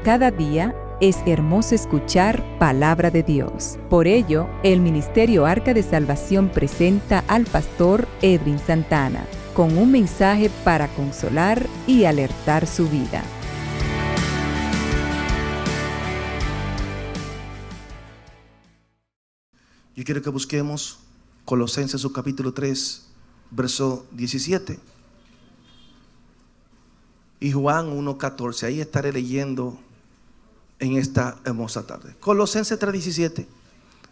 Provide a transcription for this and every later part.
Cada día es hermoso escuchar palabra de Dios. Por ello, el Ministerio Arca de Salvación presenta al pastor Edwin Santana con un mensaje para consolar y alertar su vida. Yo quiero que busquemos Colosenses su capítulo 3, verso 17. Y Juan 1:14. Ahí estaré leyendo en esta hermosa tarde. Colosenses 3:17.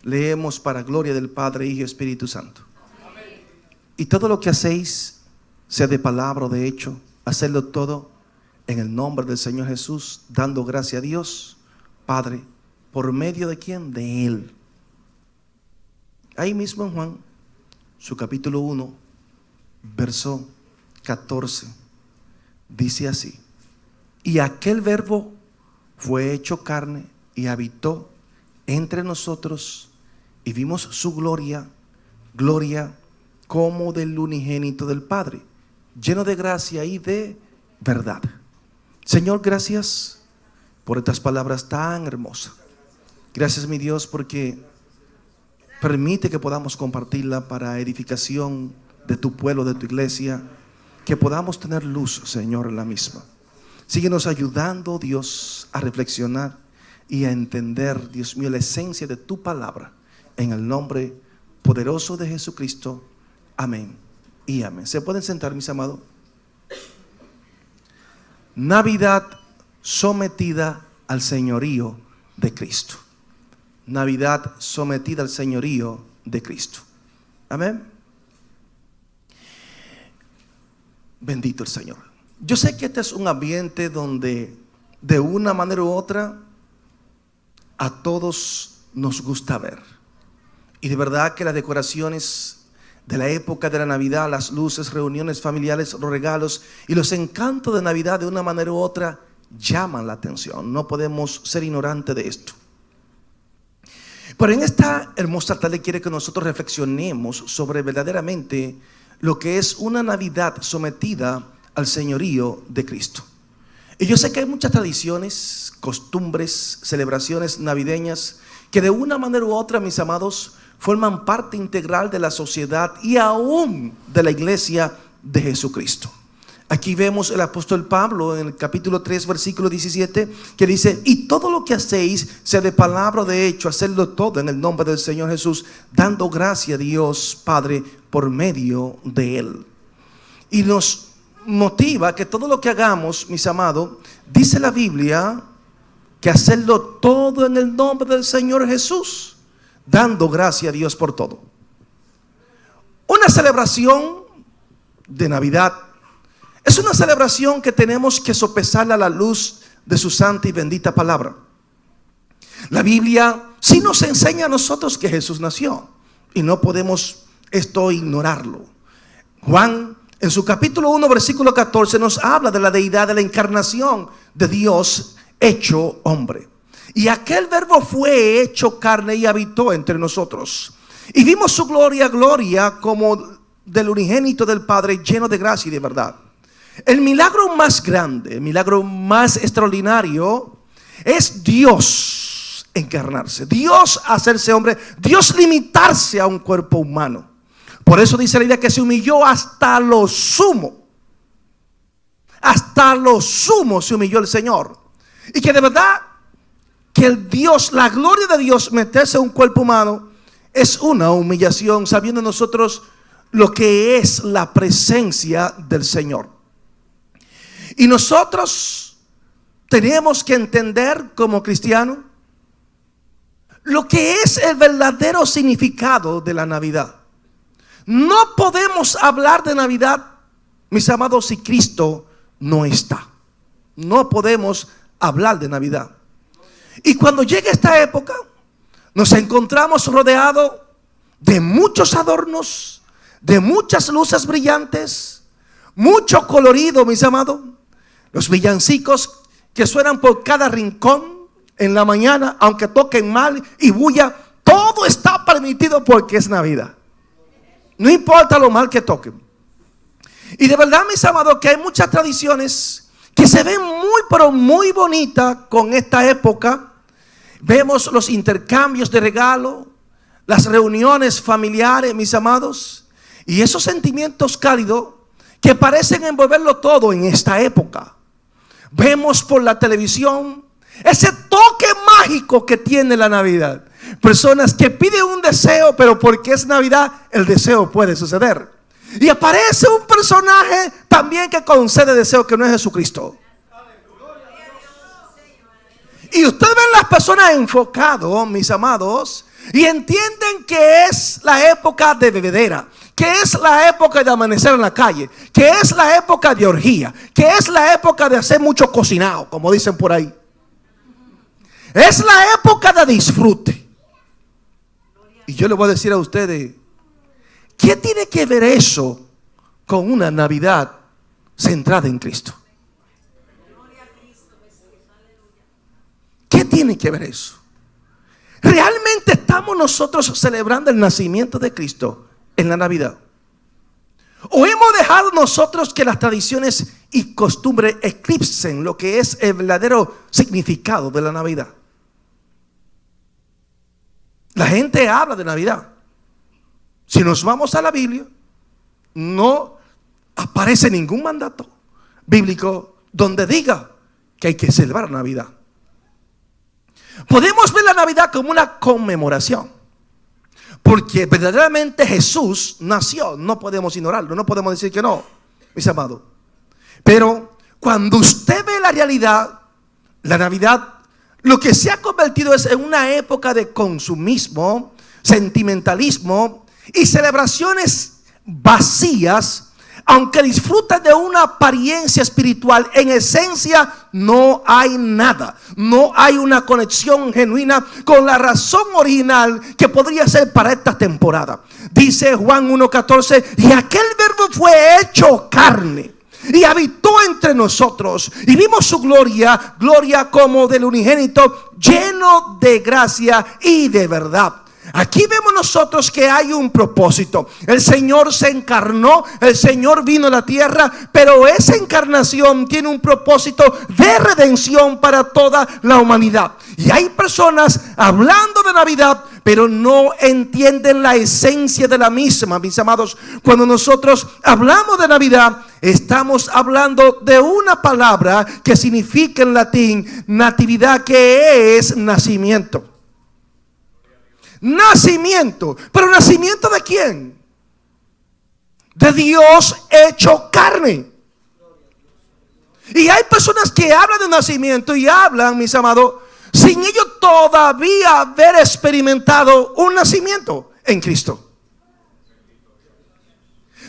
Leemos para gloria del Padre, Hijo y Espíritu Santo. Amén. Y todo lo que hacéis, sea de palabra o de hecho, hacedlo todo en el nombre del Señor Jesús, dando gracia a Dios Padre, por medio de ¿quién? De Él. Ahí mismo en Juan, su capítulo 1, verso 14, dice así: y aquel verbo fue hecho carne y habitó entre nosotros, y vimos su gloria, gloria como del unigénito del Padre, lleno de gracia y de verdad. Señor, gracias por estas palabras tan hermosas. Gracias, mi Dios, porque permite que podamos compartirla para edificación de tu pueblo, de tu iglesia, que podamos tener luz, Señor, en la misma. Síguenos ayudando, Dios, a reflexionar y a entender, Dios mío, la esencia de tu palabra, en el nombre poderoso de Jesucristo. Amén y amén. ¿Se pueden sentar, mis amados? Navidad sometida al señorío de Cristo. Navidad sometida al señorío de Cristo. Amén. Bendito el Señor. Yo sé que este es un ambiente donde de una manera u otra a todos nos gusta ver. Y de verdad que las decoraciones de la época de la Navidad, las luces, reuniones familiares, los regalos y los encantos de Navidad de una manera u otra llaman la atención. No podemos ser ignorantes de esto. Pero en esta hermosa tarde quiere que nosotros reflexionemos sobre verdaderamente lo que es una Navidad sometida al señorío de Cristo. Y yo sé que hay muchas tradiciones, costumbres, celebraciones navideñas que de una manera u otra, mis amados, forman parte integral de la sociedad y aún de la iglesia de Jesucristo. Aquí vemos el apóstol Pablo en el capítulo 3, versículo 17, que dice: y todo lo que hacéis, sea de palabra o de hecho, hacedlo todo en el nombre del Señor Jesús, dando gracia a Dios Padre por medio de Él. Y nos motiva que todo lo que hagamos, mis amados, dice la Biblia, que hacerlo todo en el nombre del Señor Jesús, dando gracia a Dios por todo. Una celebración de Navidad es una celebración que tenemos que sopesarla a la luz de su santa y bendita palabra. La Biblia sí nos enseña a nosotros que Jesús nació, y no podemos esto ignorarlo. Juan, en su capítulo 1, versículo 14, nos habla de la deidad, de la encarnación de Dios hecho hombre. Y aquel verbo fue hecho carne y habitó entre nosotros. Y vimos su gloria, gloria como del unigénito del Padre, lleno de gracia y de verdad. El milagro más grande, el milagro más extraordinario es Dios encarnarse, Dios hacerse hombre, Dios limitarse a un cuerpo humano. Por eso dice la Biblia que se humilló hasta lo sumo. Hasta lo sumo se humilló el Señor. Y que de verdad que el Dios, la gloria de Dios, meterse a un cuerpo humano es una humillación, sabiendo nosotros lo que es la presencia del Señor. Y nosotros tenemos que entender como cristianos lo que es el verdadero significado de la Navidad. No podemos hablar de Navidad, mis amados, si Cristo no está. No podemos hablar de Navidad. Y cuando llega esta época, nos encontramos rodeados de muchos adornos, de muchas luces brillantes, mucho colorido, mis amados. Los villancicos que suenan por cada rincón en la mañana, aunque toquen mal y bulla, todo está permitido porque es Navidad. No importa lo mal que toquen. Y de verdad, mis amados, que hay muchas tradiciones que se ven muy pero muy bonita con esta época. Vemos los intercambios de regalo, las reuniones familiares, mis amados, y esos sentimientos cálidos que parecen envolverlo todo en esta época. Vemos por la televisión ese toque mágico que tiene la Navidad. Personas que piden un deseo, pero porque es Navidad, el deseo puede suceder. Y aparece un personaje también que concede deseo, que no es Jesucristo. Y ustedes ven las personas enfocadas, mis amados, y entienden que es la época de bebedera, que es la época de amanecer en la calle, que es la época de orgía, que es la época de hacer mucho cocinado, como dicen por ahí. Es la época de disfrute. Y yo les voy a decir a ustedes, ¿qué tiene que ver eso con una Navidad centrada en Cristo? ¿Qué tiene que ver eso? ¿Realmente estamos nosotros celebrando el nacimiento de Cristo en la Navidad? ¿O hemos dejado nosotros que las tradiciones y costumbres eclipsen lo que es el verdadero significado de la Navidad? La gente habla de Navidad. Si nos vamos a la Biblia, no aparece ningún mandato bíblico donde diga que hay que celebrar Navidad. Podemos ver la Navidad como una conmemoración, porque verdaderamente Jesús nació. No podemos ignorarlo, no podemos decir que no, mis amados. Pero cuando usted ve la realidad, la Navidad, lo que se ha convertido es en una época de consumismo, sentimentalismo y celebraciones vacías. Aunque disfrutan de una apariencia espiritual, en esencia no hay nada. No hay una conexión genuina con la razón original que podría ser para esta temporada. Dice Juan 1:14, y aquel verbo fue hecho carne y habitó entre nosotros, y vimos su gloria, gloria como del unigénito, lleno de gracia y de verdad. Aquí vemos nosotros que hay un propósito. El Señor se encarnó, el Señor vino a la tierra, pero esa encarnación tiene un propósito de redención para toda la humanidad. Y hay personas hablando de Navidad, pero no entienden la esencia de la misma, mis amados. Cuando nosotros hablamos de Navidad, estamos hablando de una palabra que significa en latín natividad, que es nacimiento. Nacimiento. ¿Pero nacimiento de quién? De Dios hecho carne. Y hay personas que hablan de nacimiento y hablan, mis amados, sin ellos todavía haber experimentado un nacimiento en Cristo.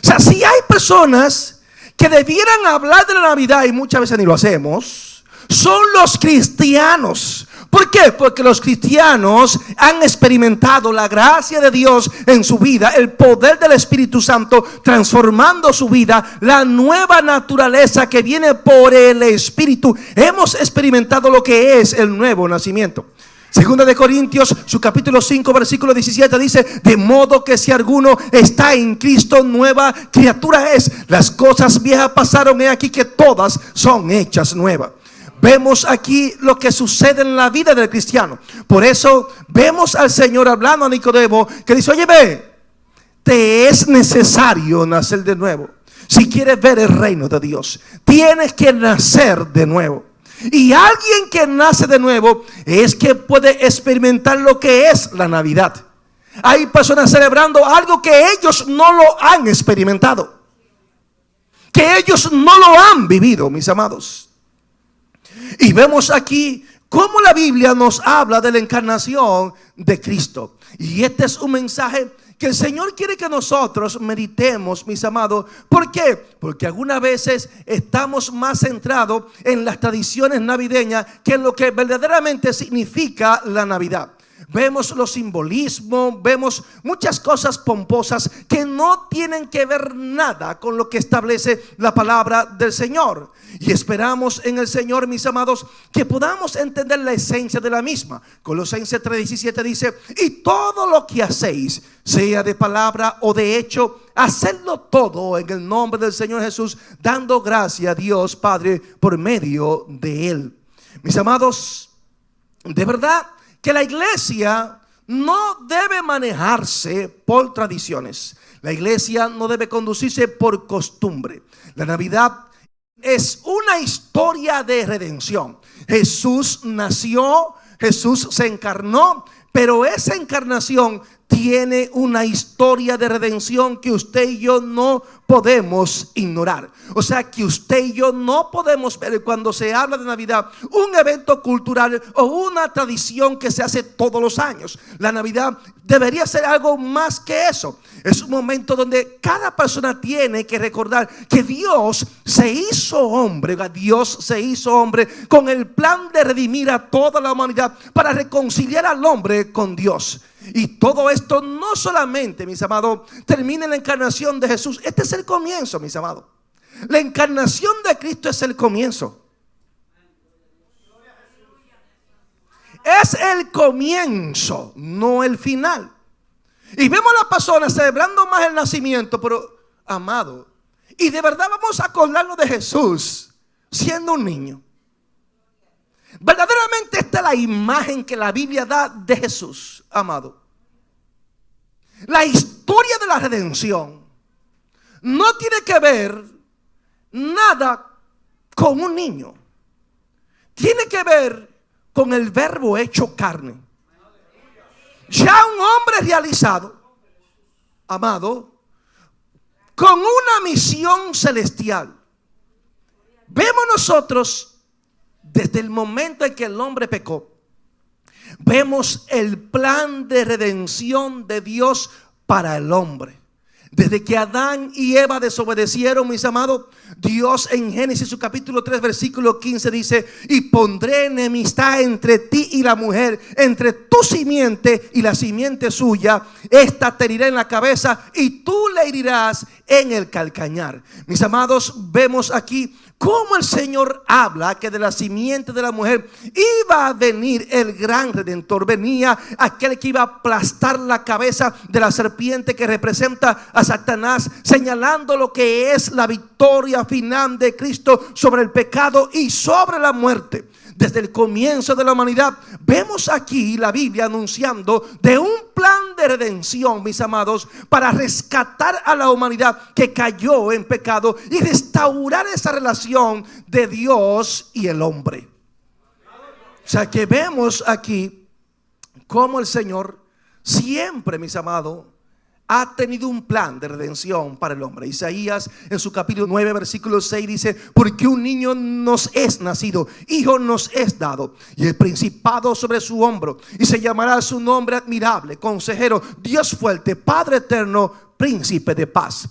O sea, si hay personas que debieran hablar de la Navidad, y muchas veces ni lo hacemos, son los cristianos. ¿Por qué? Porque los cristianos han experimentado la gracia de Dios en su vida, el poder del Espíritu Santo transformando su vida, la nueva naturaleza que viene por el Espíritu. Hemos experimentado lo que es el nuevo nacimiento. Segunda de Corintios, su capítulo 5, versículo 17 dice: de modo que si alguno está en Cristo, nueva criatura es. Las cosas viejas pasaron, he aquí que todas son hechas nuevas. Vemos aquí lo que sucede en la vida del cristiano. Por eso vemos al Señor hablando a Nicodemo, que dice: oye, ve, te es necesario nacer de nuevo. Si quieres ver el reino de Dios, tienes que nacer de nuevo. Y alguien que nace de nuevo es que puede experimentar lo que es la Navidad. Hay personas celebrando algo que ellos no lo han experimentado, que ellos no lo han vivido, mis amados. Y vemos aquí cómo la Biblia nos habla de la encarnación de Cristo. Y este es un mensaje que el Señor quiere que nosotros meditemos, mis amados. ¿Por qué? Porque algunas veces estamos más centrados en las tradiciones navideñas que en lo que verdaderamente significa la Navidad. Vemos los simbolismos, vemos muchas cosas pomposas que no tienen que ver nada con lo que establece la palabra del Señor. Y esperamos en el Señor, mis amados, que podamos entender la esencia de la misma. Colosenses 3:17 dice: y todo lo que hacéis, sea de palabra o de hecho, hacerlo todo en el nombre del Señor Jesús, dando gracias a Dios Padre por medio de Él. Mis amados, de verdad que la iglesia no debe manejarse por tradiciones. La iglesia no debe conducirse por costumbre. La Navidad es una historia de redención. Jesús nació, Jesús se encarnó, pero esa encarnación tiene una historia de redención que usted y yo no podemos ignorar. O sea que usted y yo no podemos ver cuando se habla de Navidad un evento cultural o una tradición que se hace todos los años. La Navidad debería ser algo más que eso. Es un momento donde cada persona tiene que recordar que Dios se hizo hombre. Dios se hizo hombre con el plan de redimir a toda la humanidad para reconciliar al hombre con Dios. Y todo esto no solamente, mis amados, termina en la encarnación de Jesús. Este es el comienzo, mis amados. La encarnación de Cristo es el comienzo. Es el comienzo, no el final. Y vemos a las personas celebrando más el nacimiento, pero amado, y de verdad vamos a acordarnos de Jesús siendo un niño. Verdaderamente esta es la imagen que la Biblia da de Jesús, amado. La historia de la redención no tiene que ver nada con un niño. Tiene que ver con el Verbo hecho carne. Ya un hombre realizado, amado, con una misión celestial. Vemos nosotros desde el momento en que el hombre pecó, vemos el plan de redención de Dios para el hombre. Desde que Adán y Eva desobedecieron, mis amados, Dios en Génesis su capítulo 3 versículo 15 dice: y pondré enemistad entre ti y la mujer, entre tu simiente y la simiente suya. Esta te herirá en la cabeza y tú le herirás en el calcañar. Mis amados, vemos aquí cómo el Señor habla que de la simiente de la mujer iba a venir el gran redentor. Venía aquel que iba a aplastar la cabeza de la serpiente que representa a Satanás, señalando lo que es la victoria final de Cristo sobre el pecado y sobre la muerte. Desde el comienzo de la humanidad vemos aquí la Biblia anunciando de un plan de redención, mis amados, para rescatar a la humanidad que cayó en pecado y restaurar esa relación de Dios y el hombre. O sea que vemos aquí cómo el Señor siempre, mis amados, ha tenido un plan de redención para el hombre. Isaías en su capítulo 9 versículo 6 dice: porque un niño nos es nacido, hijo nos es dado, y el principado sobre su hombro, y se llamará su nombre admirable, consejero, Dios fuerte, Padre eterno, príncipe de paz.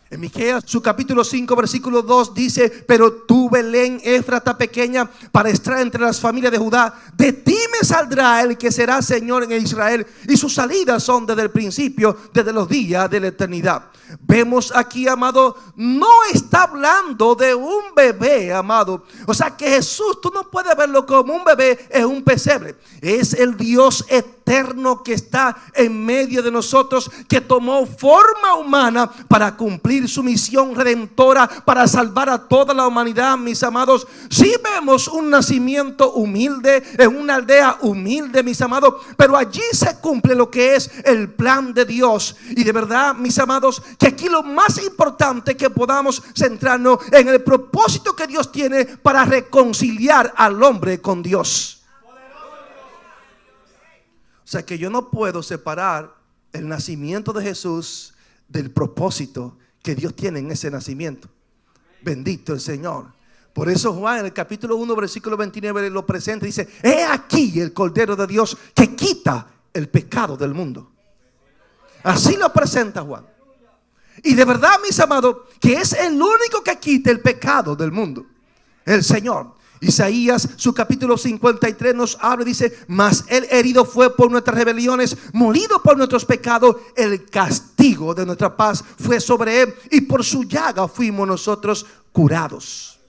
En Miqueas su capítulo 5 versículo 2 dice: pero tú, Belén Éfrata pequeña, para estar entre las familias de Judá, de ti me saldrá el que será Señor en Israel, y sus salidas son desde el principio, desde los días de la eternidad. Vemos aquí, amado, no está hablando de un bebé, amado. O sea que Jesús, tú no puedes verlo como un bebé en un pesebre. Es el Dios eterno que está en medio de nosotros, que tomó forma humana para cumplir su misión redentora, para salvar a toda la humanidad, mis amados. Si vemos un nacimiento humilde en una aldea humilde, mis amados, pero allí se cumple lo que es el plan de Dios. Y de verdad, mis amados, que aquí lo más importante que podamos centrarnos en el propósito que Dios tiene para reconciliar al hombre con Dios. O sea que yo no puedo separar el nacimiento de Jesús del propósito que Dios tiene en ese nacimiento. Bendito el Señor. Por eso Juan en el capítulo 1 versículo 29 lo presenta y dice: he aquí el Cordero de Dios que quita el pecado del mundo. Así lo presenta Juan. Y de verdad, mis amados, que es el único que quita el pecado del mundo, el Señor. Isaías su capítulo 53 nos habla y dice: mas él herido fue por nuestras rebeliones, molido por nuestros pecados, el castigo de nuestra paz fue sobre él, y por su llaga fuimos nosotros curados.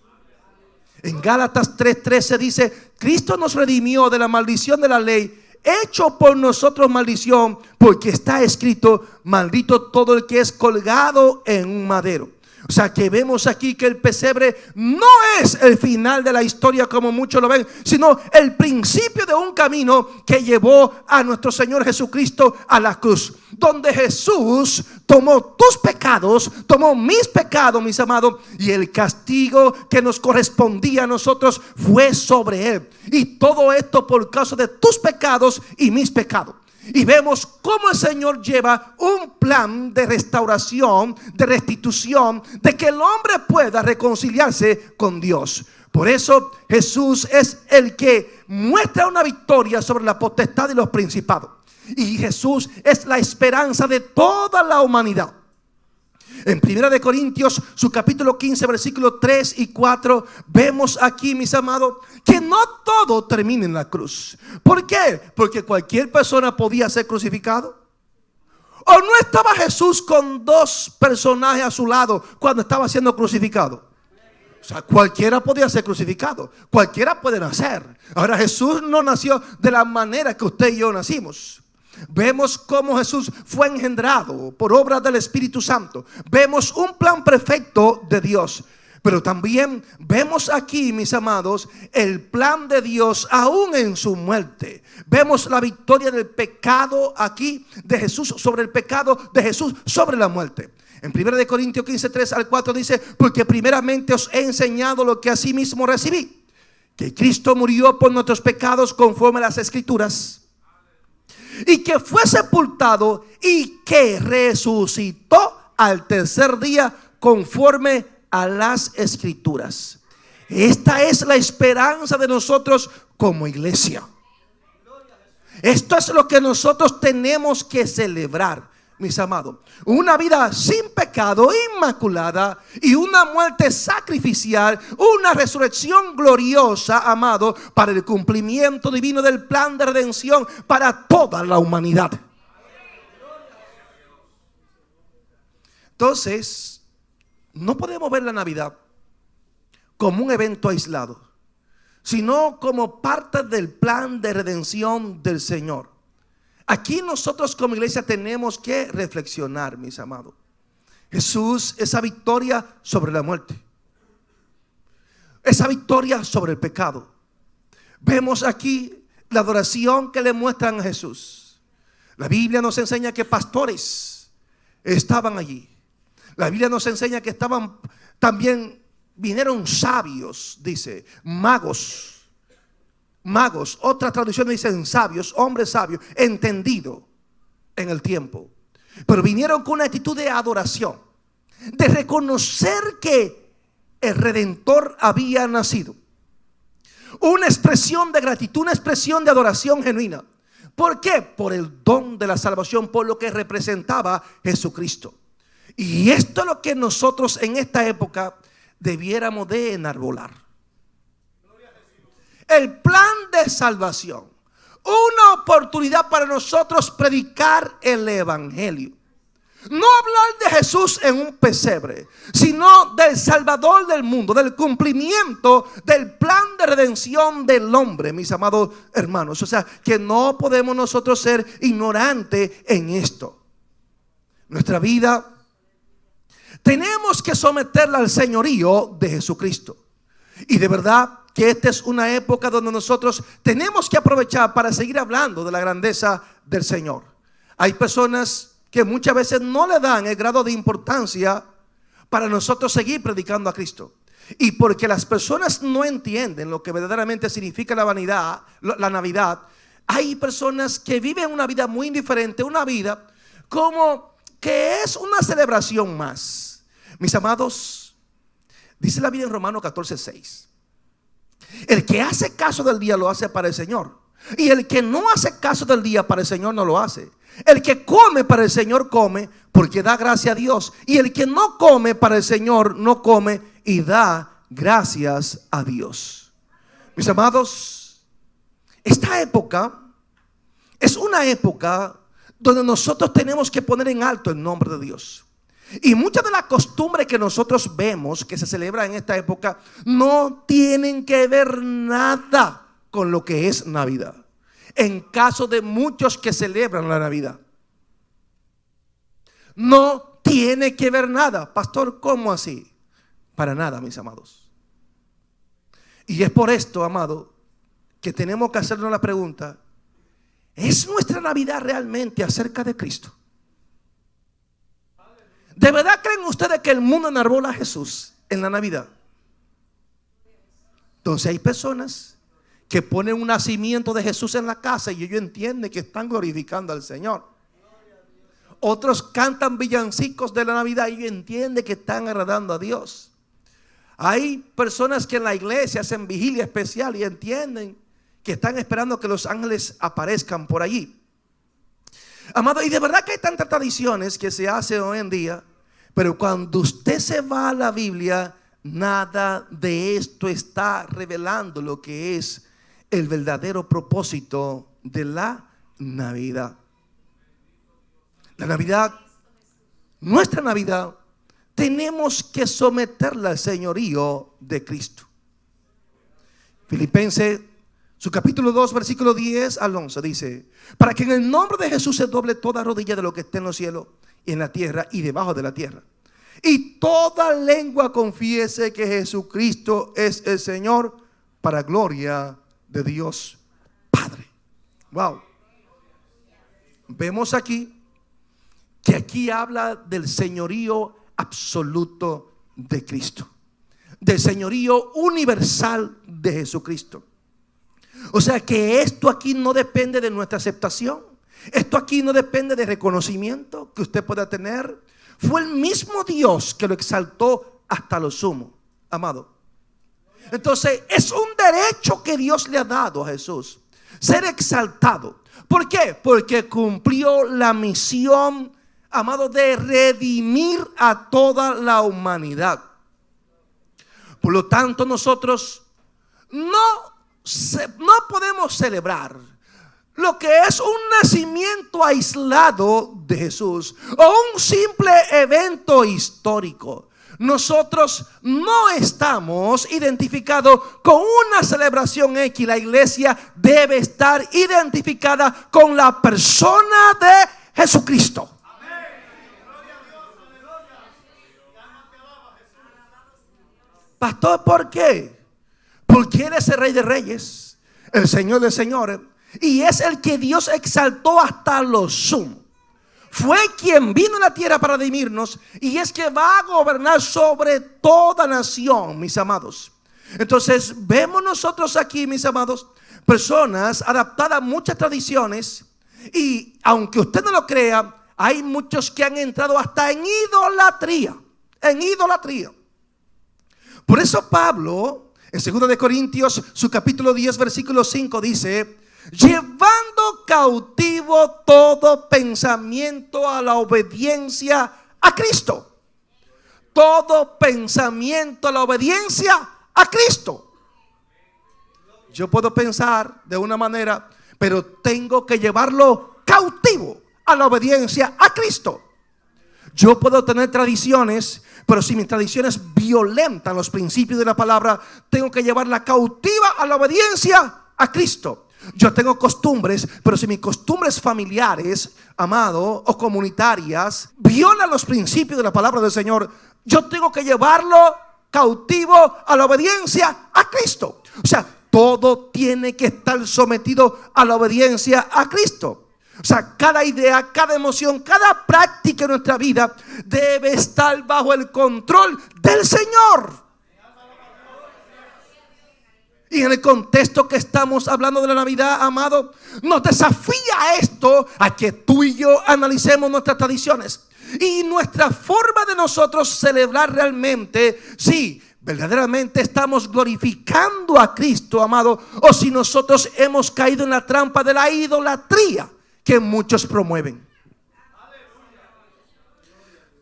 En Gálatas 3:13 dice: Cristo nos redimió de la maldición de la ley, hecho por nosotros maldición, porque está escrito: maldito todo el que es colgado en un madero. O sea que vemos aquí que el pesebre no es el final de la historia como muchos lo ven, sino el principio de un camino que llevó a nuestro Señor Jesucristo a la cruz, donde Jesús tomó tus pecados, tomó mis pecados, mis amados, y el castigo que nos correspondía a nosotros fue sobre él. Y todo esto por causa de tus pecados y mis pecados. Y vemos cómo el Señor lleva un plan de restauración, de restitución, de que el hombre pueda reconciliarse con Dios. Por eso Jesús es el que muestra una victoria sobre la potestad y los principados. Y Jesús es la esperanza de toda la humanidad. En 1 Corintios, su capítulo 15, versículos 3 y 4, vemos aquí, mis amados, que no todo termina en la cruz. ¿Por qué? Porque cualquier persona podía ser crucificado. ¿O no estaba Jesús con dos personajes a su lado cuando estaba siendo crucificado? O sea, cualquiera podía ser crucificado, cualquiera puede nacer. Ahora, Jesús no nació de la manera que usted y yo nacimos. Vemos cómo Jesús fue engendrado por obra del Espíritu Santo. Vemos un plan perfecto de Dios. Pero también vemos aquí, mis amados, el plan de Dios aún en su muerte. Vemos la victoria del pecado aquí de Jesús sobre el pecado, de Jesús sobre la muerte. En 1 Corintios 15, 3 al 4 dice: porque primeramente os he enseñado lo que asimismo recibí, que Cristo murió por nuestros pecados conforme a las Escrituras, y que fue sepultado y que resucitó al tercer día conforme a las Escrituras. Esta es la esperanza de nosotros como iglesia. Esto es lo que nosotros tenemos que celebrar, mis amados. Una vida sin pecado, inmaculada, y una muerte sacrificial, una resurrección gloriosa, amado, para el cumplimiento divino del plan de redención para toda la humanidad. Entonces, no podemos ver la Navidad como un evento aislado, sino como parte del plan de redención del Señor. Aquí nosotros como iglesia tenemos que reflexionar, mis amados. Jesús, esa victoria sobre la muerte, esa victoria sobre el pecado. Vemos aquí la adoración que le muestran a Jesús. La Biblia nos enseña que pastores estaban allí. La Biblia nos enseña que estaban también, vinieron sabios, dice, magos. Otras traducciones dicen sabios, hombres sabios, entendido en el tiempo. Pero vinieron con una actitud de adoración, de reconocer que el Redentor había nacido. Una expresión de gratitud, una expresión de adoración genuina. ¿Por qué? Por el don de la salvación, por lo que representaba Jesucristo. Y esto es lo que nosotros en esta época debiéramos de enarbolar. El plan de salvación, una oportunidad para nosotros predicar el evangelio. No hablar de Jesús en un pesebre, sino del Salvador del mundo, del cumplimiento del plan de redención del hombre, mis amados hermanos. O sea, que no podemos nosotros ser ignorantes en esto. Nuestra vida tenemos que someterla al señorío de Jesucristo. Y de verdad que esta es una época donde nosotros tenemos que aprovechar para seguir hablando de la grandeza del Señor. Hay personas que muchas veces no le dan el grado de importancia para nosotros seguir predicando a Cristo. Y porque las personas no entienden lo que verdaderamente significa la Navidad, hay personas que viven una vida muy indiferente, una vida como que es una celebración más. Mis amados, dice la Biblia en Romanos 14:6. El que hace caso del día lo hace para el Señor, y el que no hace caso del día para el Señor no lo hace. El que come para el Señor come porque da gracia a Dios, y el que no come para el Señor no come y da gracias a Dios. Mis amados, esta época es una época donde nosotros tenemos que poner en alto el nombre de Dios. Y muchas de las costumbres que nosotros vemos que se celebran en esta época no tienen que ver nada con lo que es Navidad. en caso de muchos que celebran la Navidad. No tiene que ver nada. Pastor, ¿cómo así? Para nada, mis amados. Y es por esto, amado, que tenemos que hacernos la pregunta: ¿es nuestra Navidad realmente acerca de Cristo? ¿De verdad creen ustedes que el mundo enarbola a Jesús en la Navidad? Entonces hay personas que ponen un nacimiento de Jesús en la casa y ellos entienden que están glorificando al Señor. Otros cantan villancicos de la Navidad y ellos entienden que están agradando a Dios. Hay personas que en la iglesia hacen vigilia especial y entienden que están esperando que los ángeles aparezcan por allí. Amado, y de verdad que hay tantas tradiciones que se hacen hoy en día, pero cuando usted se va a la Biblia, nada de esto está revelando lo que es el verdadero propósito de la Navidad. La Navidad, nuestra Navidad, tenemos que someterla al señorío de Cristo. Filipenses, su capítulo 2, versículo 10 al 11 dice: para que en el nombre de Jesús se doble toda rodilla de lo que esté en los cielos y en la tierra y debajo de la tierra, y toda lengua confiese que Jesucristo es el Señor, para gloria de Dios Padre. Wow. Vemos aquí que aquí habla del señorío absoluto de Cristo, del señorío universal de Jesucristo. O sea que esto aquí no depende de nuestra aceptación. Esto aquí no depende de reconocimiento que usted pueda tener. Fue el mismo Dios que lo exaltó hasta lo sumo, amado. Entonces es un derecho que Dios le ha dado a Jesús, ser exaltado. ¿Por qué? Porque cumplió la misión, amado, de redimir a toda la humanidad. Por lo tanto, nosotros no podemos celebrar lo que es un nacimiento aislado de Jesús o un simple evento histórico. Nosotros no estamos identificados con una celebración X. La iglesia debe estar identificada con la persona de Jesucristo. Pastor, ¿por qué? Porque Él es el Rey de Reyes, el Señor de Señores, y es el que Dios exaltó hasta lo sumo. Fue quien vino a la tierra para redimirnos, y es que va a gobernar sobre toda nación, mis amados. Entonces vemos nosotros aquí, mis amados, personas adaptadas a muchas tradiciones, y aunque usted no lo crea, hay muchos que han entrado hasta en idolatría. En idolatría. Por eso Pablo, en 2 de Corintios, su capítulo 10, versículo 5 dice: llevando cautivo todo pensamiento a la obediencia a Cristo. Todo pensamiento a la obediencia a Cristo. Yo puedo pensar de una manera, pero tengo que llevarlo cautivo a la obediencia a Cristo. Yo puedo tener tradiciones, pero si mis tradiciones violentan los principios de la palabra, tengo que llevarla cautiva a la obediencia a Cristo. Yo tengo costumbres, pero si mis costumbres familiares, amado, o comunitarias violan los principios de la palabra del Señor, yo tengo que llevarlo cautivo a la obediencia a Cristo. O sea, todo tiene que estar sometido a la obediencia a Cristo. O sea, cada idea, cada emoción, cada práctica en nuestra vida debe estar bajo el control del Señor. Y en el contexto que estamos hablando de la Navidad, amado, nos desafía esto a que tú y yo analicemos nuestras tradiciones y nuestra forma de nosotros celebrar realmente, si verdaderamente estamos glorificando a Cristo, amado, o si nosotros hemos caído en la trampa de la idolatría que muchos promueven.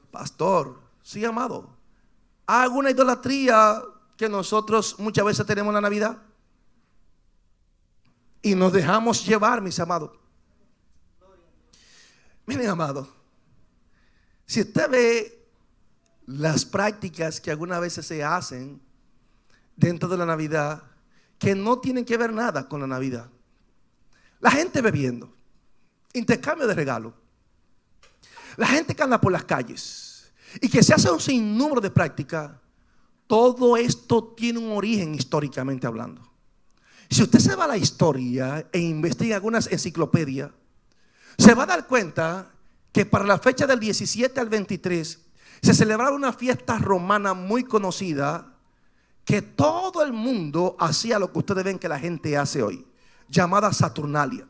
Pastor, sí, amado, ¿hay alguna idolatría que nosotros muchas veces tenemos en la Navidad? Y nos dejamos llevar, mis amados. Miren, amado, si usted ve las prácticas que algunas veces se hacen dentro de la Navidad, que no tienen que ver nada con la Navidad. La gente bebiendo, intercambio de regalos, la gente que anda por las calles y que se hace un sinnúmero de prácticas. Todo esto tiene un origen históricamente hablando. Si usted se va a la historia e investiga algunas enciclopedias, se va a dar cuenta que para la fecha del 17 al 23 se celebraba una fiesta romana muy conocida, que todo el mundo hacía lo que ustedes ven que la gente hace hoy, llamada Saturnalia.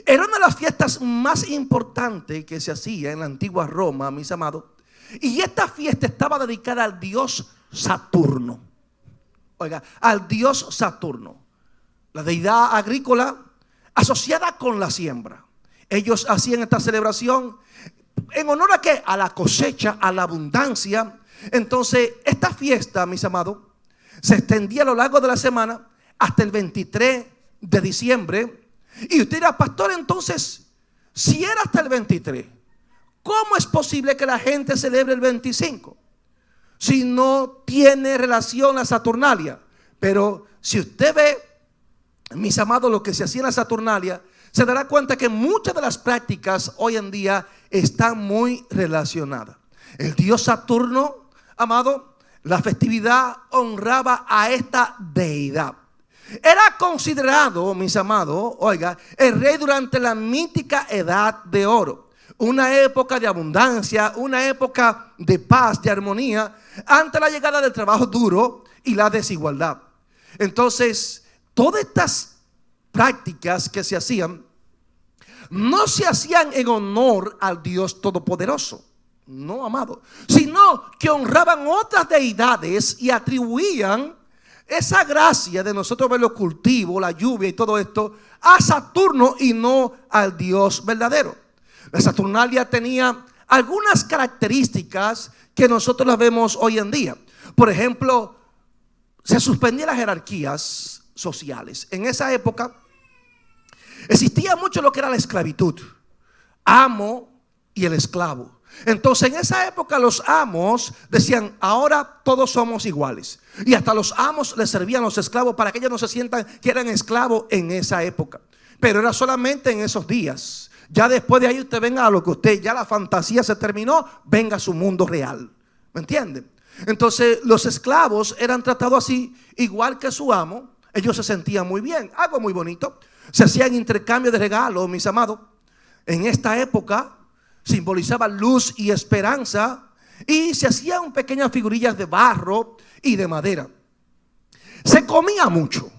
Era una de las fiestas más importantes que se hacía en la antigua Roma, mis amados. Y esta fiesta estaba dedicada al dios Saturno. Oiga, al dios Saturno, la deidad agrícola asociada con la siembra. Ellos hacían esta celebración en honor a ¿qué? A la cosecha, a la abundancia. Entonces, esta fiesta, mis amados, se extendía a lo largo de la semana hasta el 23 de diciembre. Y usted dirá, pastor, entonces, si era hasta el 23, ¿cómo es posible que la gente celebre el 25? Si no tiene relación la Saturnalia. Pero si usted ve, mis amados, lo que se hacía en la Saturnalia, se dará cuenta que muchas de las prácticas hoy en día están muy relacionadas. El dios Saturno, amado, la festividad honraba a esta deidad. Era considerado, mis amados, oiga, el rey durante la mítica edad de oro. Una época de abundancia, una época de paz, de armonía, ante la llegada del trabajo duro y la desigualdad. Entonces, todas estas prácticas que se hacían, no se hacían en honor al Dios Todopoderoso, no, amado, sino que honraban otras deidades y atribuían esa gracia de nosotros ver los cultivos, la lluvia y todo esto a Saturno y no al Dios verdadero. La Saturnalia tenía algunas características que nosotros las vemos hoy en día. Por ejemplo, se suspendían las jerarquías sociales. En esa época existía mucho lo que era la esclavitud, amo y el esclavo. Entonces en esa época los amos decían, ahora todos somos iguales. Y hasta los amos les servían a los esclavos para que ellos no se sientan que eran esclavos en esa época. Pero era solamente en esos días. Ya después de ahí usted venga a lo que usted, ya la fantasía se terminó, venga a su mundo real. ¿Me entienden? Entonces los esclavos eran tratados así, igual que su amo. Ellos se sentían muy bien, algo muy bonito. Se hacían intercambio de regalos, mis amados. En esta época simbolizaba luz y esperanza, y se hacían pequeñas figurillas de barro y de madera. Se comía mucho,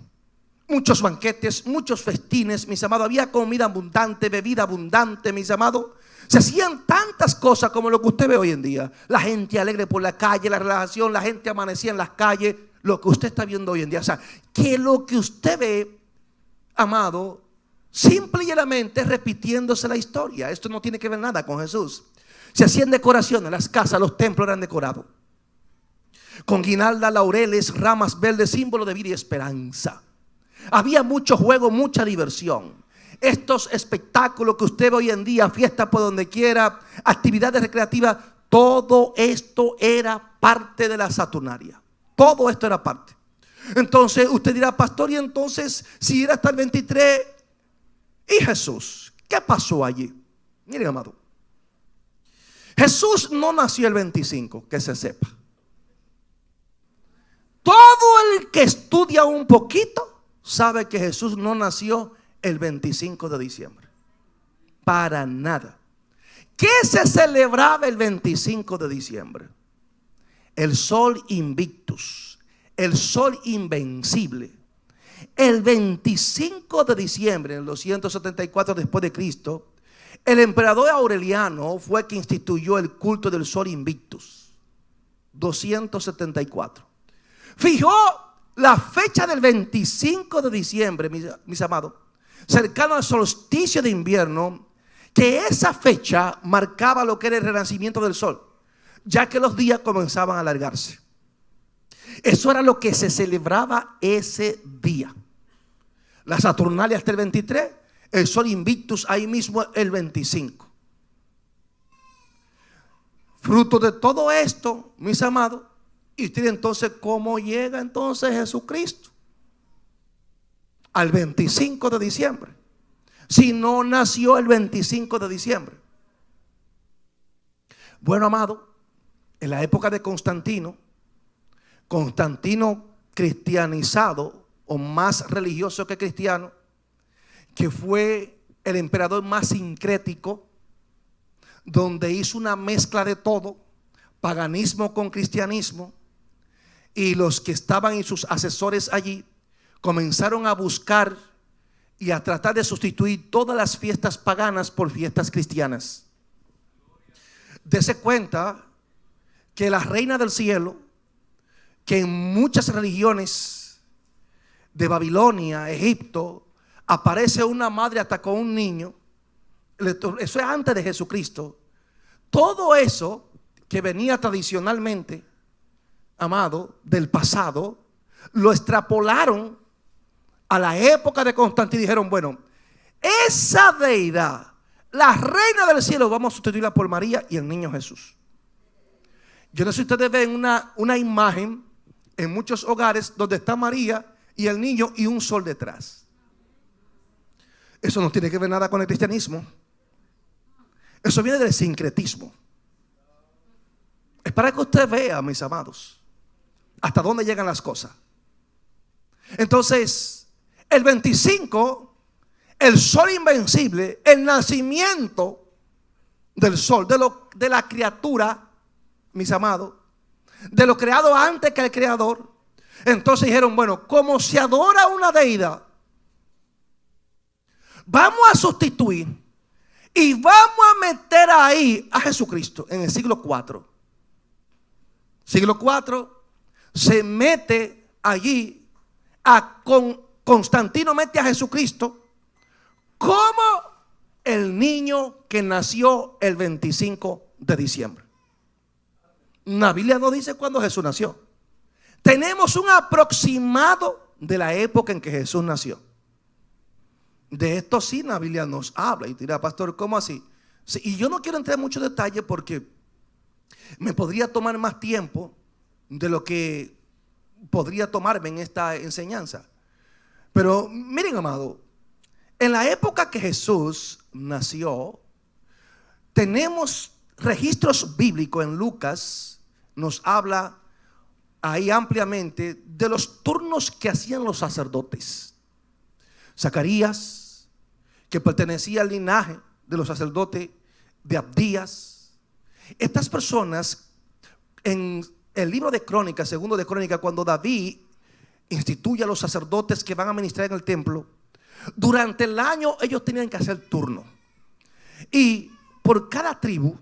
muchos banquetes, muchos festines, mis amados. Había comida abundante, bebida abundante, mis amados. Se hacían tantas cosas como lo que usted ve hoy en día. La gente alegre por la calle, la relajación, la gente amanecía en las calles. Lo que usted está viendo hoy en día, o sea, que lo que usted ve, amado, simple y llanamente repitiéndose la historia. Esto no tiene que ver nada con Jesús. Se hacían decoraciones, las casas, los templos eran decorados con guirnaldas, laureles, ramas verdes, símbolo de vida y esperanza. Había mucho juego, mucha diversión. Estos espectáculos que usted ve hoy en día, fiestas por donde quiera, actividades recreativas, todo esto era parte de la Saturnalia. Todo esto era parte. Entonces usted dirá, pastor, y entonces si era hasta el 23, ¿y Jesús? ¿Qué pasó allí? Miren, amado, Jesús no nació el 25, que se sepa. Todo el que estudia un poquito sabe que Jesús no nació el 25 de diciembre. Para nada. ¿Qué se celebraba el 25 de diciembre? El sol invictus, el sol invencible. El 25 de diciembre, en el 274 después de Cristo, el emperador Aureliano fue quien instituyó el culto del sol invictus. 274. Fijó la fecha del 25 de diciembre, mis amados, cercano al solsticio de invierno, que esa fecha marcaba lo que era el renacimiento del sol, ya que los días comenzaban a alargarse. Eso era lo que se celebraba ese día. La Saturnalia hasta el 23, el sol invictus ahí mismo el 25. Fruto de todo esto, mis amados, y usted entonces, ¿cómo llega entonces Jesucristo? al 25 de diciembre. Si no nació el 25 de diciembre. Bueno, amado, en la época de Constantino cristianizado o más religioso que cristiano, que fue el emperador más sincrético, donde hizo una mezcla de todo, paganismo con cristianismo, y los que estaban y sus asesores allí comenzaron a buscar y a tratar de sustituir todas las fiestas paganas por fiestas cristianas. Dese cuenta que la reina del cielo, que en muchas religiones de Babilonia, Egipto, aparece una madre hasta con un niño. Eso es antes de Jesucristo. Todo eso que venía tradicionalmente, amado, del pasado, lo extrapolaron a la época de Constantino y dijeron, bueno, esa deidad, la reina del cielo, vamos a sustituirla por María y el niño Jesús. Yo no sé si ustedes ven una imagen en muchos hogares donde está María y el niño y un sol detrás. Eso no tiene que ver nada con el cristianismo. Eso viene del sincretismo. Es para que usted vea, mis amados, hasta dónde llegan las cosas. Entonces, el 25, el sol invencible, el nacimiento del sol, de la criatura, mis amados, de lo creado antes que el creador. Entonces dijeron, bueno, como se adora una deidad, vamos a sustituir y vamos a meter ahí a Jesucristo en el siglo IV. Siglo IV se mete allí Constantino mete a Jesucristo como el niño que nació el 25 de diciembre. La Biblia no dice cuándo Jesús nació. Tenemos un aproximado de la época en que Jesús nació. De esto sí la Biblia nos habla. Y dirá, pastor, ¿cómo así? Sí, y yo no quiero entrar en muchos detalles porque me podría tomar más tiempo de lo que podría tomarme en esta enseñanza. Pero miren, amado, en la época que Jesús nació, tenemos registros bíblicos en Lucas. Nos habla ahí ampliamente de los turnos que hacían los sacerdotes. Zacarías, que pertenecía al linaje de los sacerdotes de Abdías. Estas personas, en el libro de Crónicas, segundo de Crónicas, cuando David instituye a los sacerdotes que van a ministrar en el templo, durante el año ellos tenían que hacer turno. Y por cada tribu,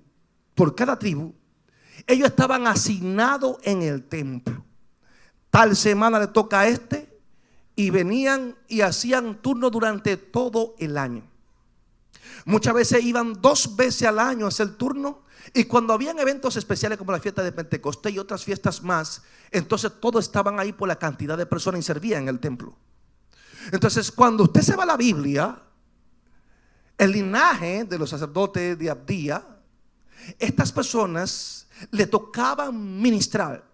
ellos estaban asignados en el templo. Tal semana le toca a este, y venían y hacían turno durante todo el año. Muchas veces iban 2 veces al año a hacer turno. Y cuando habían eventos especiales como la fiesta de Pentecostés y otras fiestas más, entonces todos estaban ahí por la cantidad de personas y servían en el templo. Entonces, cuando usted se va a la Biblia, el linaje de los sacerdotes de Abdía, estas personas le tocaban ministrar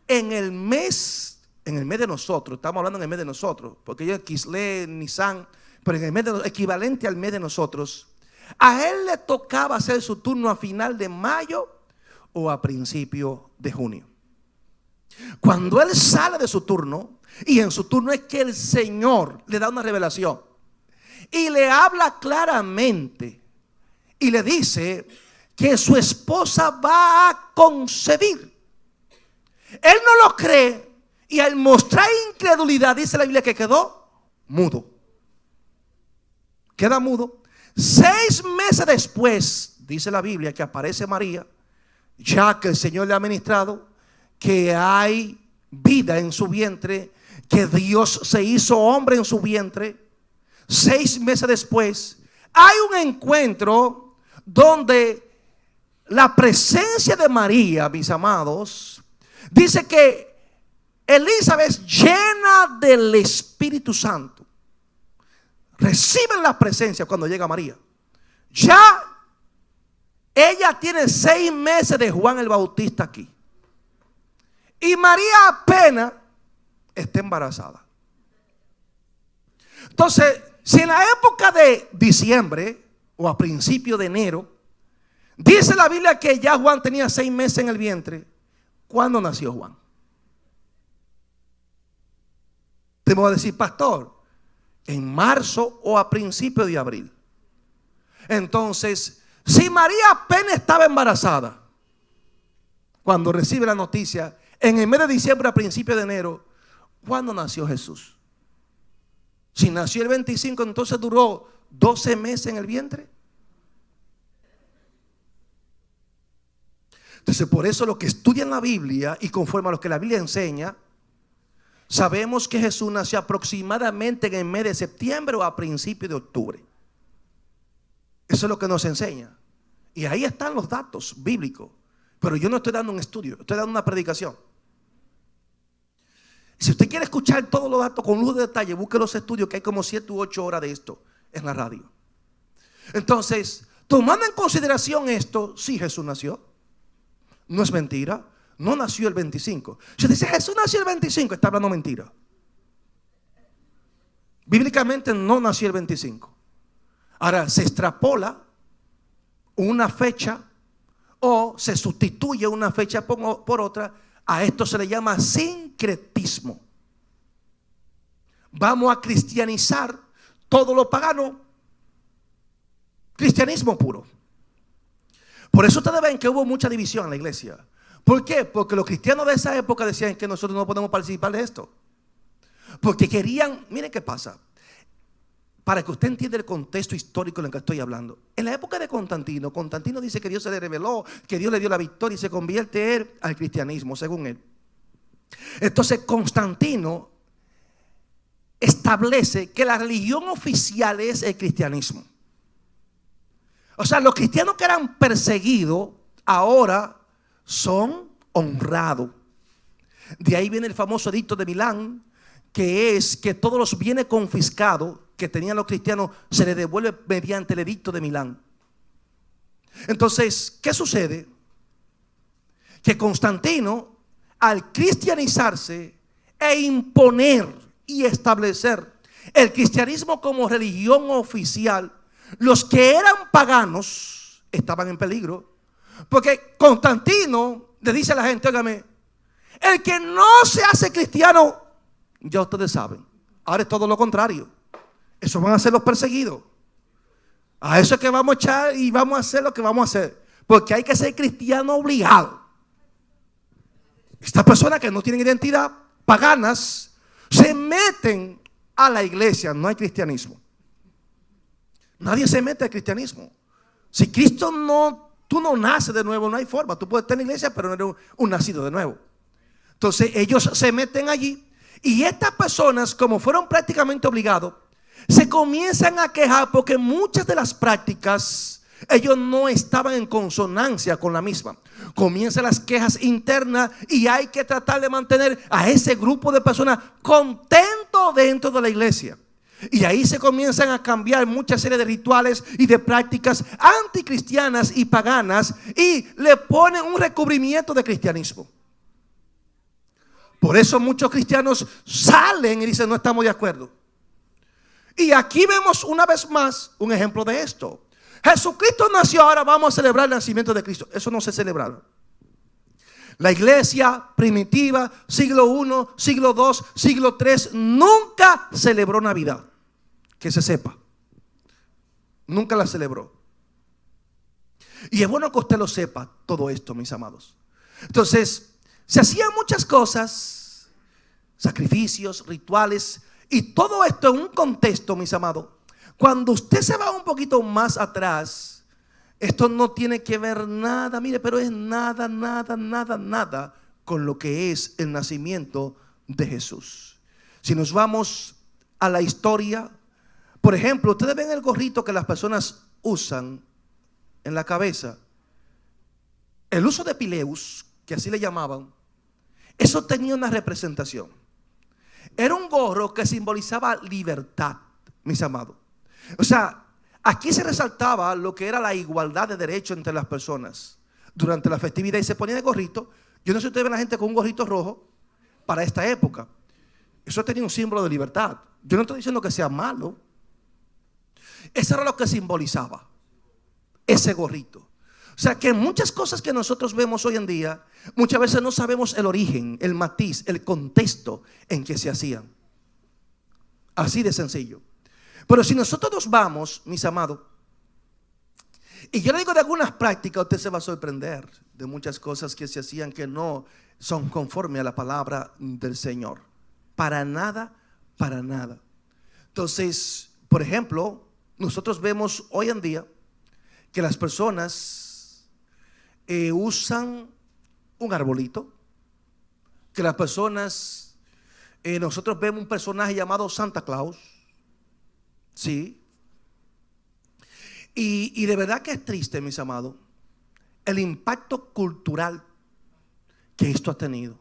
en el mes de nosotros. Estamos hablando en el mes de nosotros, porque ellos Kislev, Nisan, pero en el mes equivalente al mes de nosotros. A él le tocaba hacer su turno a final de mayo o a principio de junio. Cuando él sale de su turno, y en su turno es que el Señor le da una revelación y le habla claramente y le dice que su esposa va a concebir. Él no lo cree, y al mostrar incredulidad, dice la Biblia que quedó mudo. Queda mudo. 6 meses después, dice la Biblia, que aparece María, ya que el Señor le ha ministrado que hay vida en su vientre, que Dios se hizo hombre en su vientre. 6 meses después hay un encuentro donde la presencia de María, mis amados, dice que Elizabeth, llena del Espíritu Santo, reciben la presencia cuando llega María. Ya ella tiene 6 meses de Juan el Bautista aquí, y María apenas está embarazada. Entonces, si en la época de diciembre o a principio de enero, dice la Biblia que ya Juan tenía 6 meses en el vientre, ¿cuándo nació Juan? Te voy a decir, pastor, en marzo o a principio de abril. Entonces, si María apenas estaba embarazada cuando recibe la noticia, en el mes de diciembre a principio de enero, ¿cuándo nació Jesús? Si nació el 25, entonces duró 12 meses en el vientre. Entonces, por eso los que estudian la Biblia y conforme a lo que la Biblia enseña, sabemos que Jesús nació aproximadamente en el mes de septiembre o a principios de octubre. Eso es lo que nos enseña. Y ahí están los datos bíblicos. Pero yo no estoy dando un estudio, estoy dando una predicación. Si usted quiere escuchar todos los datos con luz de detalle, busque los estudios, que hay como 7 u 8 horas de esto en la radio. Entonces, tomando en consideración esto, sí, Jesús nació. No es mentira. No nació el 25. Si dice Jesús nació el 25, está hablando mentira. Bíblicamente no nació el 25. Ahora se extrapola una fecha o se sustituye una fecha por otra. A esto se le llama sincretismo. Vamos a cristianizar todo lo pagano. Cristianismo puro. Por eso ustedes ven que hubo mucha división en la iglesia. ¿Por qué? Porque los cristianos de esa época decían que nosotros no podemos participar de esto. Porque querían, miren qué pasa. Para que usted entienda el contexto histórico en el que estoy hablando. En la época de Constantino, Constantino dice que Dios se le reveló, que Dios le dio la victoria y se convierte él al cristianismo, según él. Entonces Constantino establece que la religión oficial es el cristianismo. O sea, los cristianos que eran perseguidos ahora son honrados. De ahí viene el famoso edicto de Milán, que es que todos los bienes confiscados que tenían los cristianos se les devuelve mediante el edicto de Milán. Entonces, ¿qué sucede? Que Constantino, al cristianizarse e imponer y establecer el cristianismo como religión oficial, los que eran paganos estaban en peligro. Porque Constantino le dice a la gente, óigame, el que no se hace cristiano, ya ustedes saben, ahora es todo lo contrario. Eso van a ser los perseguidos. A eso es que vamos a echar y vamos a hacer lo que vamos a hacer. Porque hay que ser cristiano obligado. Estas personas que no tienen identidad, paganas, se meten a la iglesia. No hay cristianismo. Nadie se mete al cristianismo. Si Cristo tú no naces de nuevo, no hay forma. Tú puedes estar en la iglesia, pero no eres un nacido de nuevo. Entonces ellos se meten allí. Y estas personas, como fueron prácticamente obligados, se comienzan a quejar porque muchas de las prácticas ellos no estaban en consonancia con la misma. Comienzan las quejas internas y hay que tratar de mantener a ese grupo de personas contento dentro de la iglesia. Y ahí se comienzan a cambiar muchas series de rituales y de prácticas anticristianas y paganas y le ponen un recubrimiento de cristianismo. Por eso muchos cristianos salen y dicen no estamos de acuerdo. Y aquí vemos una vez más un ejemplo de esto. Jesucristo nació, ahora vamos a celebrar el nacimiento de Cristo. Eso no se celebraba. La iglesia primitiva, siglo I, siglo II, siglo III, nunca celebró Navidad. Que se sepa. Nunca la celebró. Y es bueno que usted lo sepa, todo esto, mis amados. Entonces, se hacían muchas cosas, sacrificios, rituales, y todo esto en un contexto, mis amados. Cuando usted se va un poquito más atrás, esto no tiene que ver nada, mire, pero es nada con lo que es el nacimiento de Jesús. Si nos vamos a la historia, por ejemplo, ustedes ven el gorrito que las personas usan en la cabeza. El uso de pileus, que así le llamaban, eso tenía una representación. Era un gorro que simbolizaba libertad, mis amados. O sea, aquí se resaltaba lo que era la igualdad de derechos entre las personas. Durante la festividad y se ponía el gorrito. Yo no sé si ustedes ven a la gente con un gorrito rojo para esta época. Eso tenía un símbolo de libertad. Yo no estoy diciendo que sea malo. Eso era lo que simbolizaba ese gorrito. O sea que muchas cosas que nosotros vemos hoy en día, muchas veces no sabemos el origen, el matiz, el contexto en que se hacían. Así de sencillo. Pero si nosotros nos vamos, mis amados, y yo le digo de algunas prácticas, usted se va a sorprender de muchas cosas que se hacían que no son conforme a la palabra del Señor. Para nada, para nada. Entonces, por ejemplo, nosotros vemos hoy en día que las personas usan un arbolito, que las personas, nosotros vemos un personaje llamado Santa Claus, sí. Y de verdad que es triste, mis amados, el impacto cultural que esto ha tenido.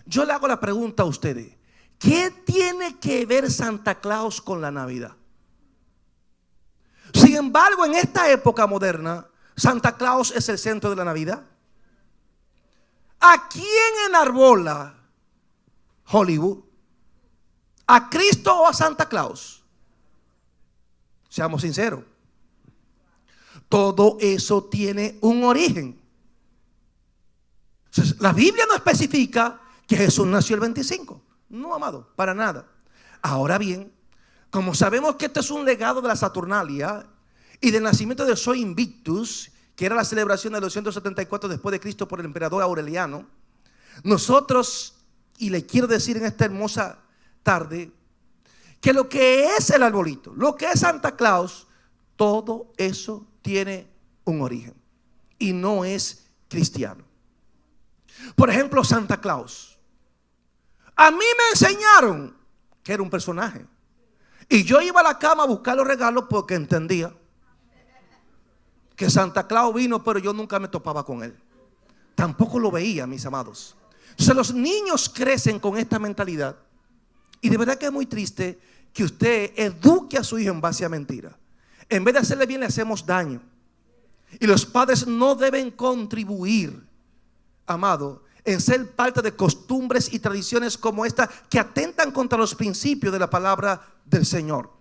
Yo le hago la pregunta a ustedes: ¿qué tiene que ver Santa Claus con la Navidad? Sin embargo, en esta época moderna, Santa Claus es el centro de la Navidad. ¿A quién enarbola Hollywood? ¿A Cristo o a Santa Claus? Seamos sinceros. Todo eso tiene un origen. Entonces, la Biblia no especifica que Jesús nació el 25. No, amado, para nada. Ahora bien, como sabemos que este es un legado de la Saturnalia y del nacimiento de Sol Invictus, que era la celebración de 274 después de Cristo por el emperador Aureliano, nosotros, y le quiero decir en esta hermosa tarde, que lo que es el arbolito, lo que es Santa Claus, todo eso tiene un origen y no es cristiano. Por ejemplo, Santa Claus. A mí me enseñaron que era un personaje, y yo iba a la cama a buscar los regalos porque entendía que Santa Claus vino, pero yo nunca me topaba con él. Tampoco lo veía, mis amados. Entonces los niños crecen con esta mentalidad, y de verdad que es muy triste que usted eduque a su hijo en base a mentiras. En vez de hacerle bien, le hacemos daño. Y los padres no deben contribuir, amado, en ser parte de costumbres y tradiciones como esta, que atentan contra los principios de la palabra del Señor.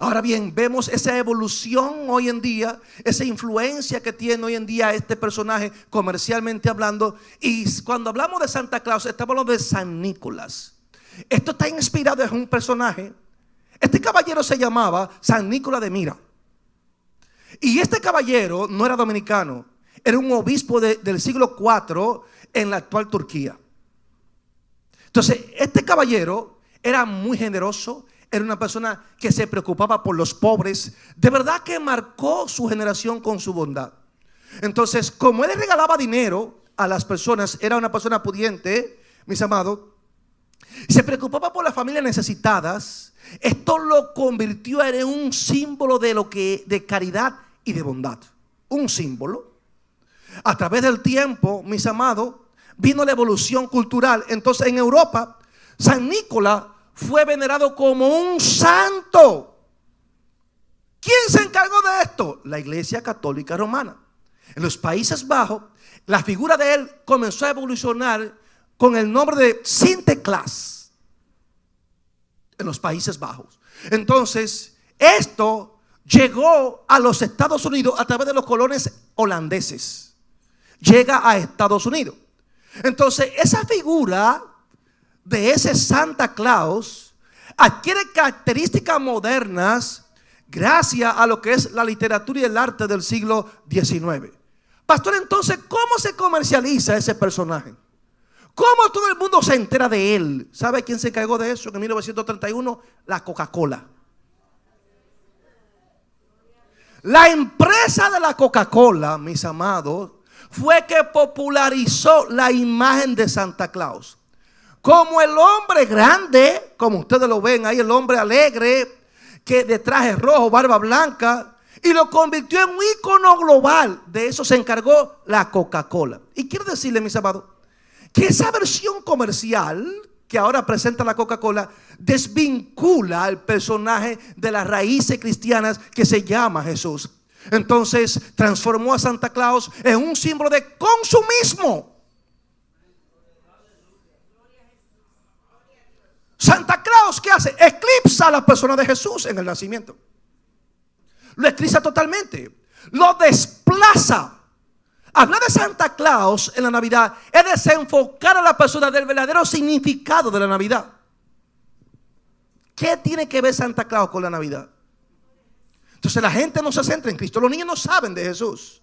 Ahora bien, vemos esa evolución hoy en día, esa influencia que tiene hoy en día este personaje comercialmente hablando. Y cuando hablamos de Santa Claus, estamos hablando de San Nicolás. Esto está inspirado en un personaje. Este caballero se llamaba San Nicolás de Mira. Y este caballero no era dominicano, era un obispo del siglo IV en la actual Turquía. Entonces, este caballero era muy generoso, era una persona que se preocupaba por los pobres. De verdad que marcó su generación con su bondad. Entonces, como él le regalaba dinero a las personas, era una persona pudiente, mis amados, se preocupaba por las familias necesitadas. Esto lo convirtió en un símbolo de caridad y de bondad. Un símbolo. A través del tiempo, mis amados, vino la evolución cultural. Entonces, en Europa, San Nicolás fue venerado como un santo. ¿Quién se encargó de esto? La Iglesia Católica Romana. En los Países Bajos, la figura de él comenzó a evolucionar con el nombre de Sinterklaas en los Países Bajos. Entonces, esto llegó a los Estados Unidos a través de los colones holandeses. Llega a Estados Unidos. Entonces, esa figura de ese Santa Claus adquiere características modernas gracias a lo que es la literatura y el arte del siglo XIX. Pastor, entonces, ¿cómo se comercializa ese personaje? ¿Cómo todo el mundo se entera de él? ¿Sabe quién se encargó de eso en 1931? La Coca-Cola. La empresa de la Coca-Cola, mis amados, fue que popularizó la imagen de Santa Claus como el hombre grande, como ustedes lo ven ahí, el hombre alegre, que de traje rojo, barba blanca, y lo convirtió en un ícono global. De eso se encargó la Coca-Cola. Y quiero decirle, mis amados, que esa versión comercial que ahora presenta la Coca-Cola desvincula al personaje de las raíces cristianas que se llama Jesús. Entonces transformó a Santa Claus en un símbolo de consumismo. ¿qué hace? Eclipsa a la persona de Jesús en el nacimiento. Lo eclipsa totalmente. Lo desplaza. Hablar de Santa Claus en la Navidad es desenfocar a la persona del verdadero significado de la Navidad. ¿Qué tiene que ver Santa Claus con la Navidad? Entonces la gente no se centra en Cristo. Los niños no saben de Jesús.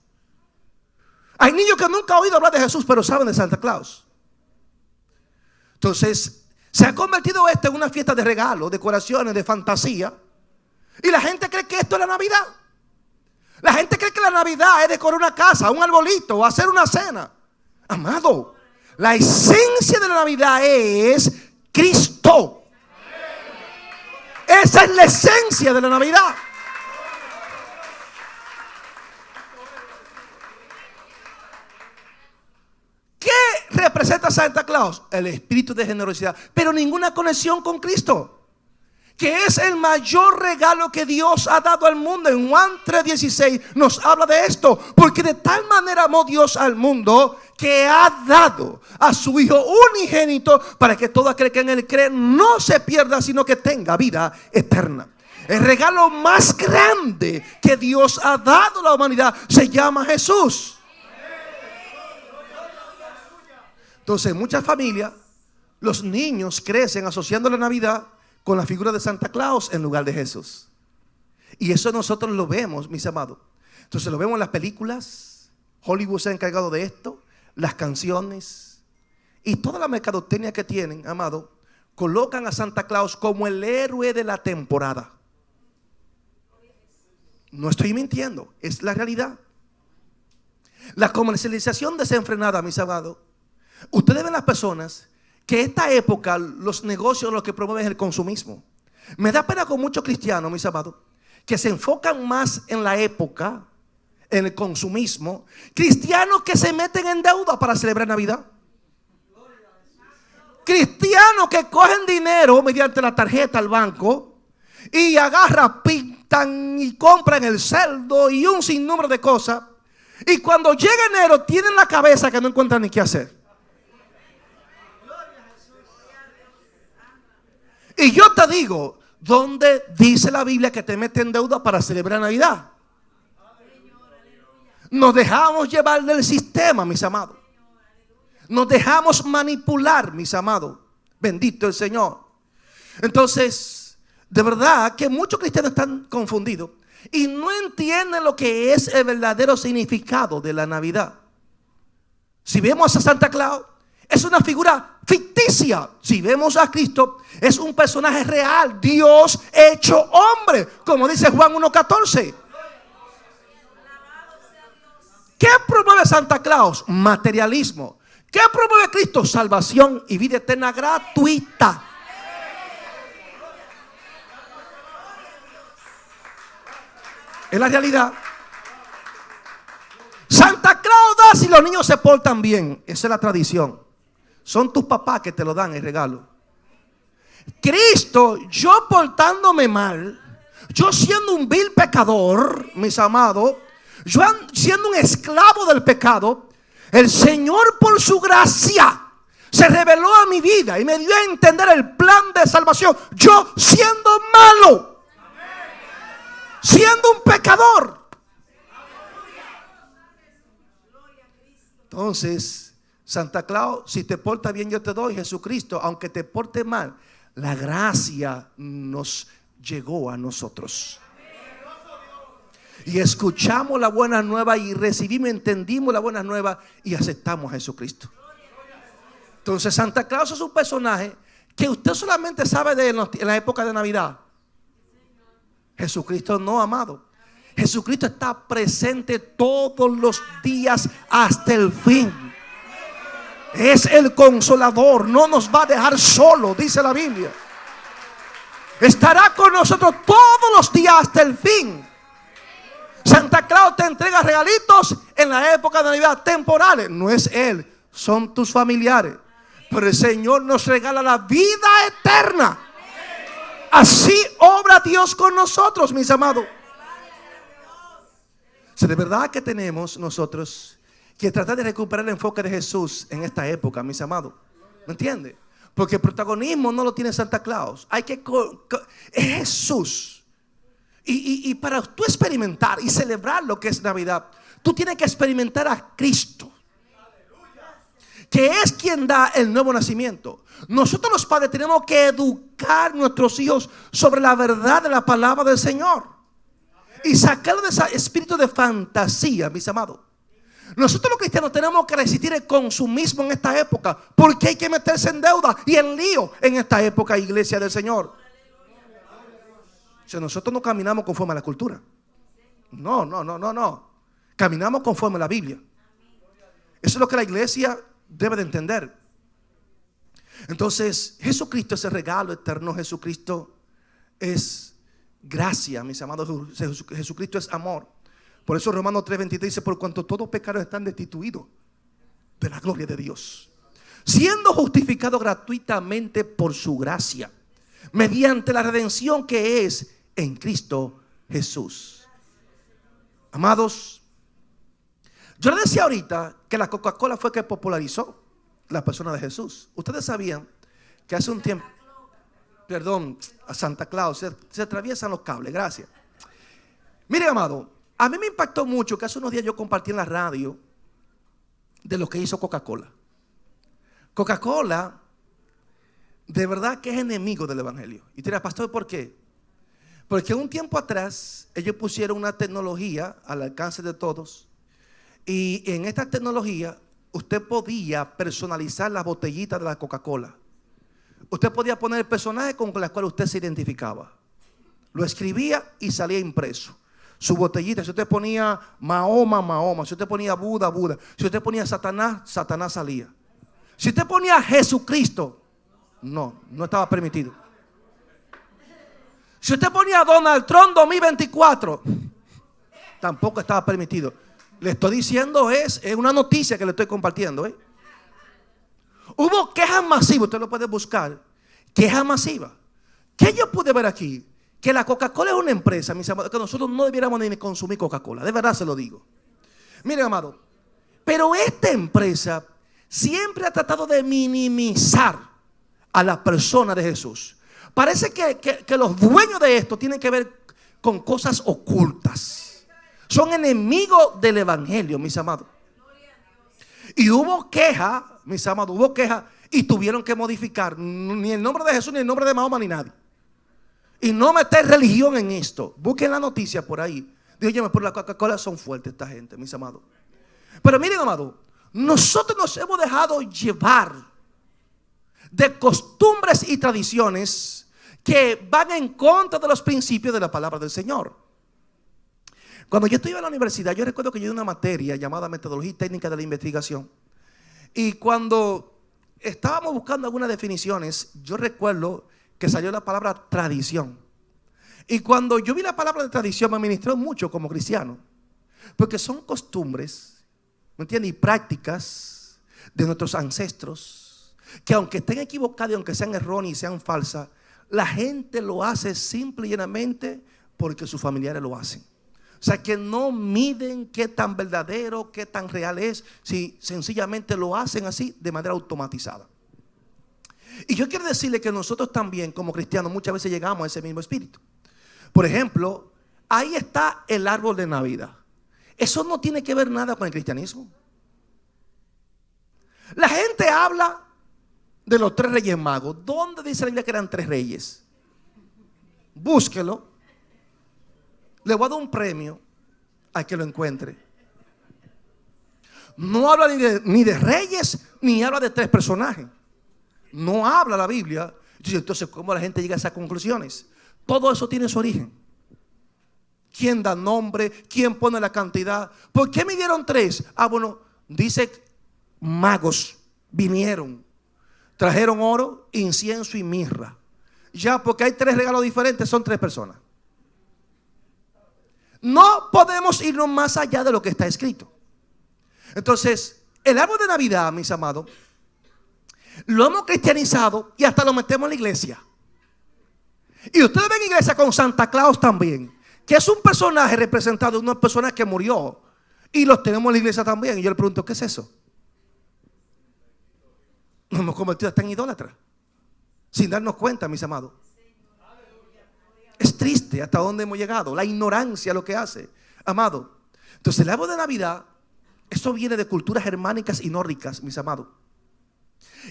Hay niños que nunca han oído hablar de Jesús, pero saben de Santa Claus. Entonces se ha convertido esto en una fiesta de regalos, decoraciones, de fantasía. Y la gente cree que esto es la Navidad. La gente cree que la Navidad es decorar una casa, un arbolito o hacer una cena. Amado, la esencia de la Navidad es Cristo. Esa es la esencia de la Navidad. ¿Qué representa Santa Claus? El espíritu de generosidad, pero ninguna conexión con Cristo, que es el mayor regalo que Dios ha dado al mundo. En Juan 3:16 nos habla de esto. Porque de tal manera amó Dios al mundo, que ha dado a su Hijo unigénito, para que todo aquel que en él cree no se pierda, sino que tenga vida eterna. El regalo más grande que Dios ha dado a la humanidad se llama Jesús. Entonces, en muchas familias, los niños crecen asociando la Navidad con la figura de Santa Claus en lugar de Jesús. Y eso nosotros lo vemos, mis amados. Entonces lo vemos en las películas. Hollywood se ha encargado de esto. Las canciones y toda la mercadotecnia que tienen, amado, colocan a Santa Claus como el héroe de la temporada. No estoy mintiendo, es la realidad. La comercialización desenfrenada, mis amados. Ustedes ven las personas que esta época los negocios lo que promueven es el consumismo. Me da pena con muchos cristianos, mis amados, que se enfocan más en la época, en el consumismo. Cristianos que se meten en deuda para celebrar Navidad. Cristianos que cogen dinero mediante la tarjeta al banco y agarran, pintan y compran el celdo y un sinnúmero de cosas. Y cuando llega enero tienen la cabeza que no encuentran ni qué hacer. Y yo te digo, ¿dónde dice la Biblia que te mete en deuda para celebrar Navidad? Nos dejamos llevar del sistema, mis amados. Nos dejamos manipular, mis amados. Bendito el Señor. Entonces, de verdad que muchos cristianos están confundidos y no entienden lo que es el verdadero significado de la Navidad. Si vemos a Santa Claus, es una figura ficticia. Si vemos a Cristo, es un personaje real, Dios hecho hombre, como dice Juan 1:14. ¿Qué promueve Santa Claus? Materialismo. ¿Qué promueve Cristo? Salvación y vida eterna gratuita. Es la realidad. Santa Claus da si los niños se portan bien. Esa es la tradición. Son tus papás que te lo dan el regalo. Cristo, yo portándome mal, yo siendo un vil pecador, mis amados, yo siendo un esclavo del pecado, el Señor por su gracia se reveló a mi vida y me dio a entender el plan de salvación. Yo siendo malo, siendo un pecador. Entonces, Santa Claus, si te portas bien yo te doy. Jesucristo, aunque te porte mal, la gracia nos llegó a nosotros. Y escuchamos la buena nueva y recibimos, entendimos la buena nueva y aceptamos a Jesucristo. Entonces Santa Claus es un personaje que usted solamente sabe de él en la época de Navidad. Jesucristo no, amado. Jesucristo está presente todos los días hasta el fin. Es el consolador, no nos va a dejar solo, dice la Biblia. Estará con nosotros todos los días hasta el fin. Santa Claus te entrega regalitos en la época de Navidad temporales. No es Él, son tus familiares. Pero el Señor nos regala la vida eterna. Así obra Dios con nosotros, mis amados. Si de verdad que tenemos nosotros que tratar de recuperar el enfoque de Jesús en esta época, mis amados. ¿Me entiende? Porque el protagonismo no lo tiene Santa Claus. Es Jesús. Y para tú experimentar y celebrar lo que es Navidad, tú tienes que experimentar a Cristo, que es quien da el nuevo nacimiento. Nosotros los padres tenemos que educar a nuestros hijos sobre la verdad de la palabra del Señor y sacarlo de ese espíritu de fantasía, mis amados. Nosotros los cristianos tenemos que resistir el consumismo en esta época, porque hay que meterse en deuda y en lío en esta época, iglesia del Señor. O sea, nosotros no caminamos conforme a la cultura. No. Caminamos conforme a la Biblia. Eso es lo que la iglesia debe de entender. Entonces, Jesucristo es el regalo eterno. Jesucristo es gracia, mis amados. Jesucristo es amor. Por eso Romanos 3:23 dice: por cuanto todos pecados están destituidos de la gloria de Dios, siendo justificados gratuitamente por su gracia, mediante la redención que es en Cristo Jesús. Amados, yo les decía ahorita que la Coca-Cola fue que popularizó la persona de Jesús. Ustedes sabían que hace un tiempo, a Santa Claus, se atraviesan los cables, gracias. Miren, amado, a mí me impactó mucho que hace unos días yo compartí en la radio de lo que hizo Coca-Cola. Coca-Cola de verdad que es enemigo del evangelio. Y te dirás: pastor, ¿por qué? Porque un tiempo atrás ellos pusieron una tecnología al alcance de todos, y en esta tecnología usted podía personalizar las botellitas de la Coca-Cola. Usted podía poner el personaje con el cual usted se identificaba, lo escribía y salía impreso. Su botellita, si usted ponía Mahoma, Mahoma. Si usted ponía Buda, Buda. Si usted ponía Satanás, Satanás salía. Si usted ponía Jesucristo, no estaba permitido. Si usted ponía Donald Trump 2024, tampoco estaba permitido. Le estoy diciendo, es una noticia que le estoy compartiendo. Hubo quejas masivas, usted lo puede buscar. Quejas masivas. ¿Qué yo pude ver aquí? Que la Coca-Cola es una empresa, mis amados, que nosotros no debiéramos ni consumir Coca-Cola. De verdad se lo digo. Miren, amado, pero esta empresa siempre ha tratado de minimizar a la persona de Jesús. Parece que los dueños de esto tienen que ver con cosas ocultas. Son enemigos del evangelio, mis amados. Y hubo queja, mis amados, hubo queja, y tuvieron que modificar ni el nombre de Jesús, ni el nombre de Mahoma, ni nadie. Y no meter religión en esto. Busquen la noticia por ahí. Díganme, por la Coca-Cola son fuertes esta gente, mis amados. Pero miren, amados, nosotros nos hemos dejado llevar de costumbres y tradiciones que van en contra de los principios de la palabra del Señor. Cuando yo estuve en la universidad, yo recuerdo que yo di una materia llamada Metodología y Técnica de la Investigación. Y cuando estábamos buscando algunas definiciones, yo recuerdo que salió la palabra tradición. Y cuando yo vi la palabra de tradición, me ministró mucho como cristiano, porque son costumbres, ¿me entiendes? Y prácticas de nuestros ancestros, que aunque estén equivocadas y aunque sean erróneas y sean falsas, la gente lo hace simple y llanamente porque sus familiares lo hacen. O sea, que no miden qué tan verdadero, qué tan real es, si sencillamente lo hacen así de manera automatizada. Y yo quiero decirle que nosotros también como cristianos muchas veces llegamos a ese mismo espíritu. Por ejemplo, ahí está el árbol de Navidad. Eso no tiene que ver nada con el cristianismo. La gente habla de los 3 reyes magos. ¿Dónde dice la Biblia que eran 3 reyes? Búsquelo. Le voy a dar un premio al que lo encuentre. No habla ni de reyes, ni habla de 3 personajes. No habla la Biblia. Entonces, ¿cómo la gente llega a esas conclusiones? Todo eso tiene su origen. ¿Quién da nombre? ¿Quién pone la cantidad? ¿Por qué me dieron 3? Bueno, dice magos vinieron, trajeron oro, incienso y mirra. Ya, porque hay 3 regalos diferentes, son 3 personas. No podemos irnos más allá de lo que está escrito. Entonces, el árbol de Navidad, mis amados, lo hemos cristianizado y hasta lo metemos en la iglesia. Y ustedes ven iglesia con Santa Claus también, que es un personaje representado de una persona que murió, y los tenemos en la iglesia también. Y yo le pregunto, ¿qué es eso? Nos hemos convertido hasta en idólatras. sin darnos cuenta, mis amados. Es triste hasta dónde hemos llegado. La ignorancia lo que hace, amado. Entonces el árbol de Navidad, eso viene de culturas germánicas y nórdicas, mis amados.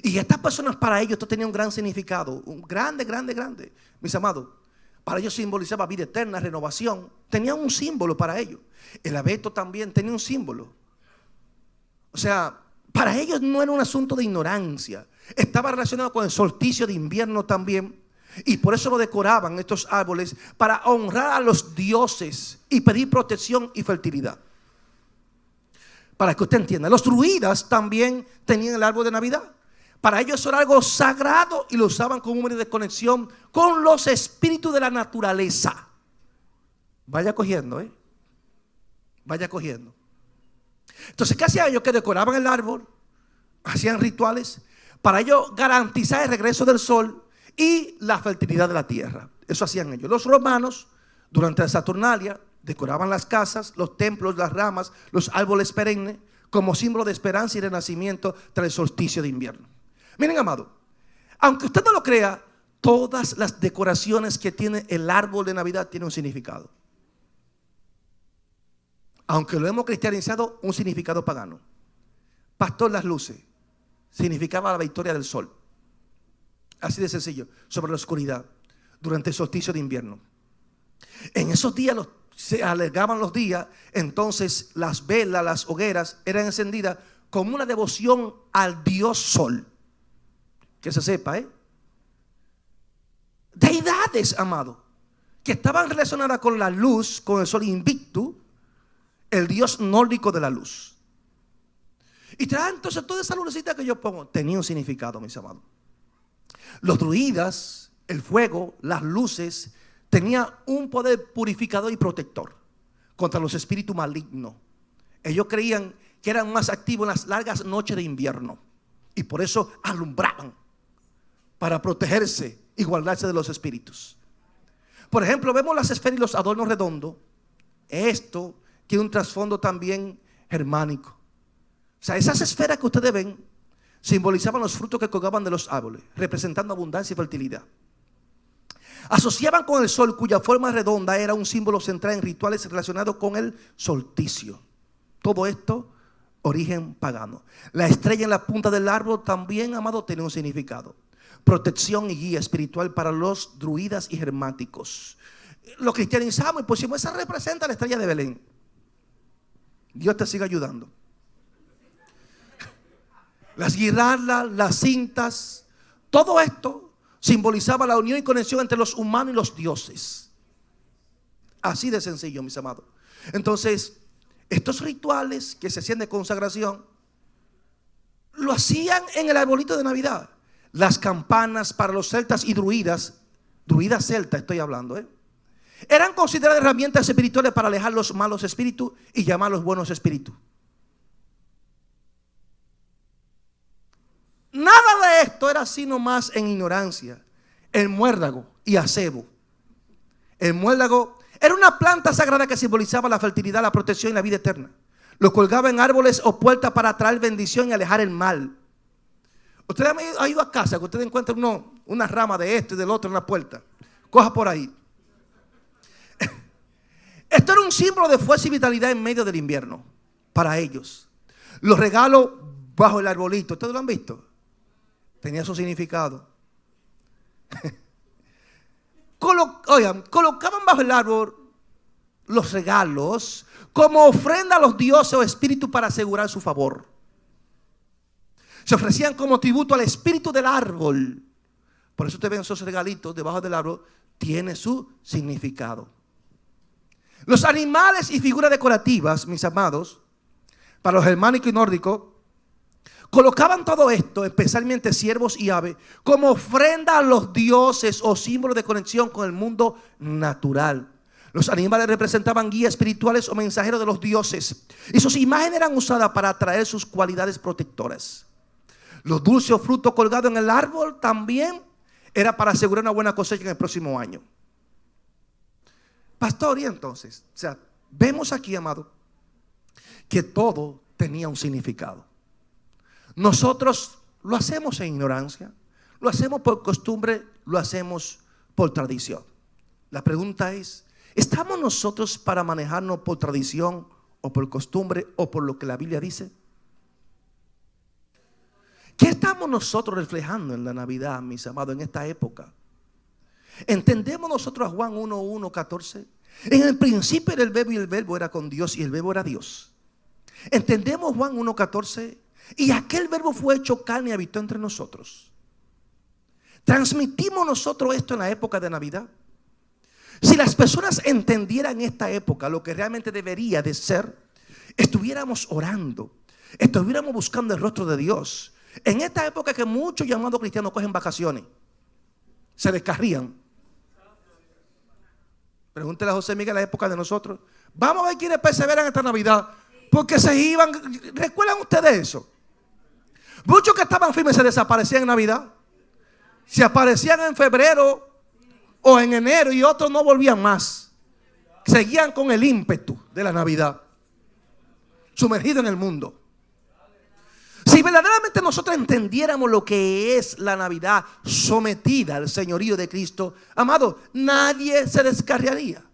Y estas personas, para ellos esto tenía un gran significado, un grande, mis amados. Para ellos simbolizaba vida eterna, renovación. Tenía un símbolo para ellos. El abeto también tenía un símbolo. O sea, para ellos no era un asunto de ignorancia. Estaba relacionado con el solsticio de invierno también. Y por eso lo decoraban estos árboles, para honrar a los dioses y pedir protección y fertilidad. Para que usted entienda, los druidas también tenían el árbol de Navidad. Para ellos eso era algo sagrado y lo usaban como un medio de conexión con los espíritus de la naturaleza. Vaya cogiendo, vaya cogiendo. Entonces, ¿qué hacían ellos? Que decoraban el árbol, hacían rituales para ellos garantizar el regreso del sol y la fertilidad de la tierra. Eso hacían ellos. Los romanos, durante la Saturnalia, decoraban las casas, los templos, las ramas, los árboles perennes, como símbolo de esperanza y renacimiento tras el solsticio de invierno. Miren, amado, aunque usted no lo crea, todas las decoraciones que tiene el árbol de Navidad tienen un significado. Aunque lo hemos cristianizado, un significado pagano. Pastor, las luces significaba la victoria del sol. Así de sencillo, sobre la oscuridad, durante el solsticio de invierno. En esos días se alargaban los días, entonces las velas, las hogueras eran encendidas como una devoción al dios sol. Que se sepa, deidades, amado, que estaban relacionadas con la luz, con el sol Invictus, el dios nórdico de la luz. Y entonces toda esa lucecita que yo pongo tenía un significado, mis amados. Los druidas, el fuego, las luces, tenían un poder purificador y protector contra los espíritus malignos. Ellos creían que eran más activos en las largas noches de invierno y por eso alumbraban para protegerse y guardarse de los espíritus. Por ejemplo, vemos las esferas y los adornos redondos. Esto tiene un trasfondo también germánico. O sea, esas esferas que ustedes ven simbolizaban los frutos que colgaban de los árboles, representando abundancia y fertilidad. Asociaban con el sol, cuya forma redonda era un símbolo central en rituales relacionados con el solsticio. Todo esto, origen pagano. La estrella en la punta del árbol también, amado, tenía un significado. Protección y guía espiritual para los druidas y germánicos. Lo cristianizamos y pusimos, esa representa la estrella de Belén. Dios te siga ayudando. Las guirnaldas, las cintas, todo esto simbolizaba la unión y conexión entre los humanos y los dioses. Así de sencillo, mis amados. Entonces, estos rituales que se hacían de consagración, lo hacían en el arbolito de Navidad. Las campanas para los celtas y druidas celtas estoy hablando, eran consideradas herramientas espirituales para alejar los malos espíritus y llamar los buenos espíritus. Nada de esto era sino más en ignorancia. El muérdago y acebo. El muérdago era una planta sagrada que simbolizaba la fertilidad, la protección y la vida eterna. Lo colgaba en árboles o puertas para atraer bendición y alejar el mal. Ustedes han ido a casa que ustedes encuentran una rama de esto y del otro en la puerta. Coja por ahí. Esto era un símbolo de fuerza y vitalidad en medio del invierno para ellos. Los regalos bajo el arbolito, ¿ustedes lo han visto? Tenía su significado. Colocaban bajo el árbol los regalos como ofrenda a los dioses o espíritus para asegurar su favor. Se ofrecían como tributo al espíritu del árbol. Por eso ustedes ven esos regalitos debajo del árbol. Tiene su significado. Los animales y figuras decorativas, mis amados, para los germánicos y nórdicos, colocaban todo esto, especialmente ciervos y aves, como ofrenda a los dioses o símbolo de conexión con el mundo natural. Los animales representaban guías espirituales o mensajeros de los dioses, y sus imágenes eran usadas para atraer sus cualidades protectoras. Los dulces o frutos colgados en el árbol también era para asegurar una buena cosecha en el próximo año. Pastor, y entonces, vemos aquí, amado, que todo tenía un significado. Nosotros lo hacemos en ignorancia, lo hacemos por costumbre, lo hacemos por tradición. La pregunta es, ¿estamos nosotros para manejarnos por tradición o por costumbre o por lo que la Biblia dice? ¿Qué estamos nosotros reflejando en la Navidad, mis amados, en esta época? ¿Entendemos nosotros a Juan 1:14? En el principio era el verbo y el verbo era con Dios y el verbo era Dios. ¿Entendemos Juan 1:14? Y aquel verbo fue hecho carne y habitó entre nosotros. ¿Transmitimos nosotros esto en la época de Navidad? Si las personas entendieran esta época lo que realmente debería de ser, estuviéramos orando, estuviéramos buscando el rostro de Dios. En esta época que muchos llamados cristianos cogen vacaciones, se descarrían. Pregúntele a José Miguel, la época de nosotros. Vamos a ver quiénes perseveran esta Navidad, porque se iban. ¿Recuerdan ustedes eso? Muchos que estaban firmes se desaparecían en Navidad, se aparecían en febrero o en enero y otros no volvían más. Seguían con el ímpetu de la Navidad, sumergidos en el mundo. Si verdaderamente nosotros entendiéramos lo que es la Navidad sometida al señorío de Cristo, amado, nadie se descarriaría.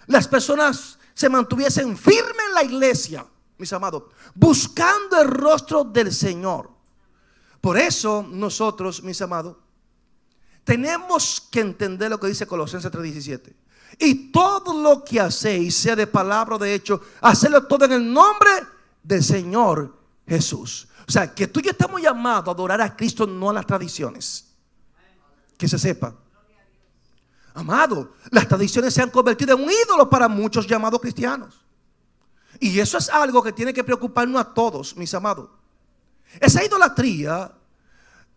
Las personas se mantuviesen firmes en la iglesia, mis amados, buscando el rostro del Señor. Por eso nosotros, mis amados, tenemos que entender lo que dice Colosenses 3:17. Y todo lo que hacéis, sea de palabra o de hecho, hacedlo todo en el nombre del Señor Jesús. O sea, que tú y yo estamos llamados a adorar a Cristo, no a las tradiciones. Que se sepa. Amado, las tradiciones se han convertido en un ídolo para muchos llamados cristianos. Y eso es algo que tiene que preocuparnos a todos, mis amados. Esa idolatría,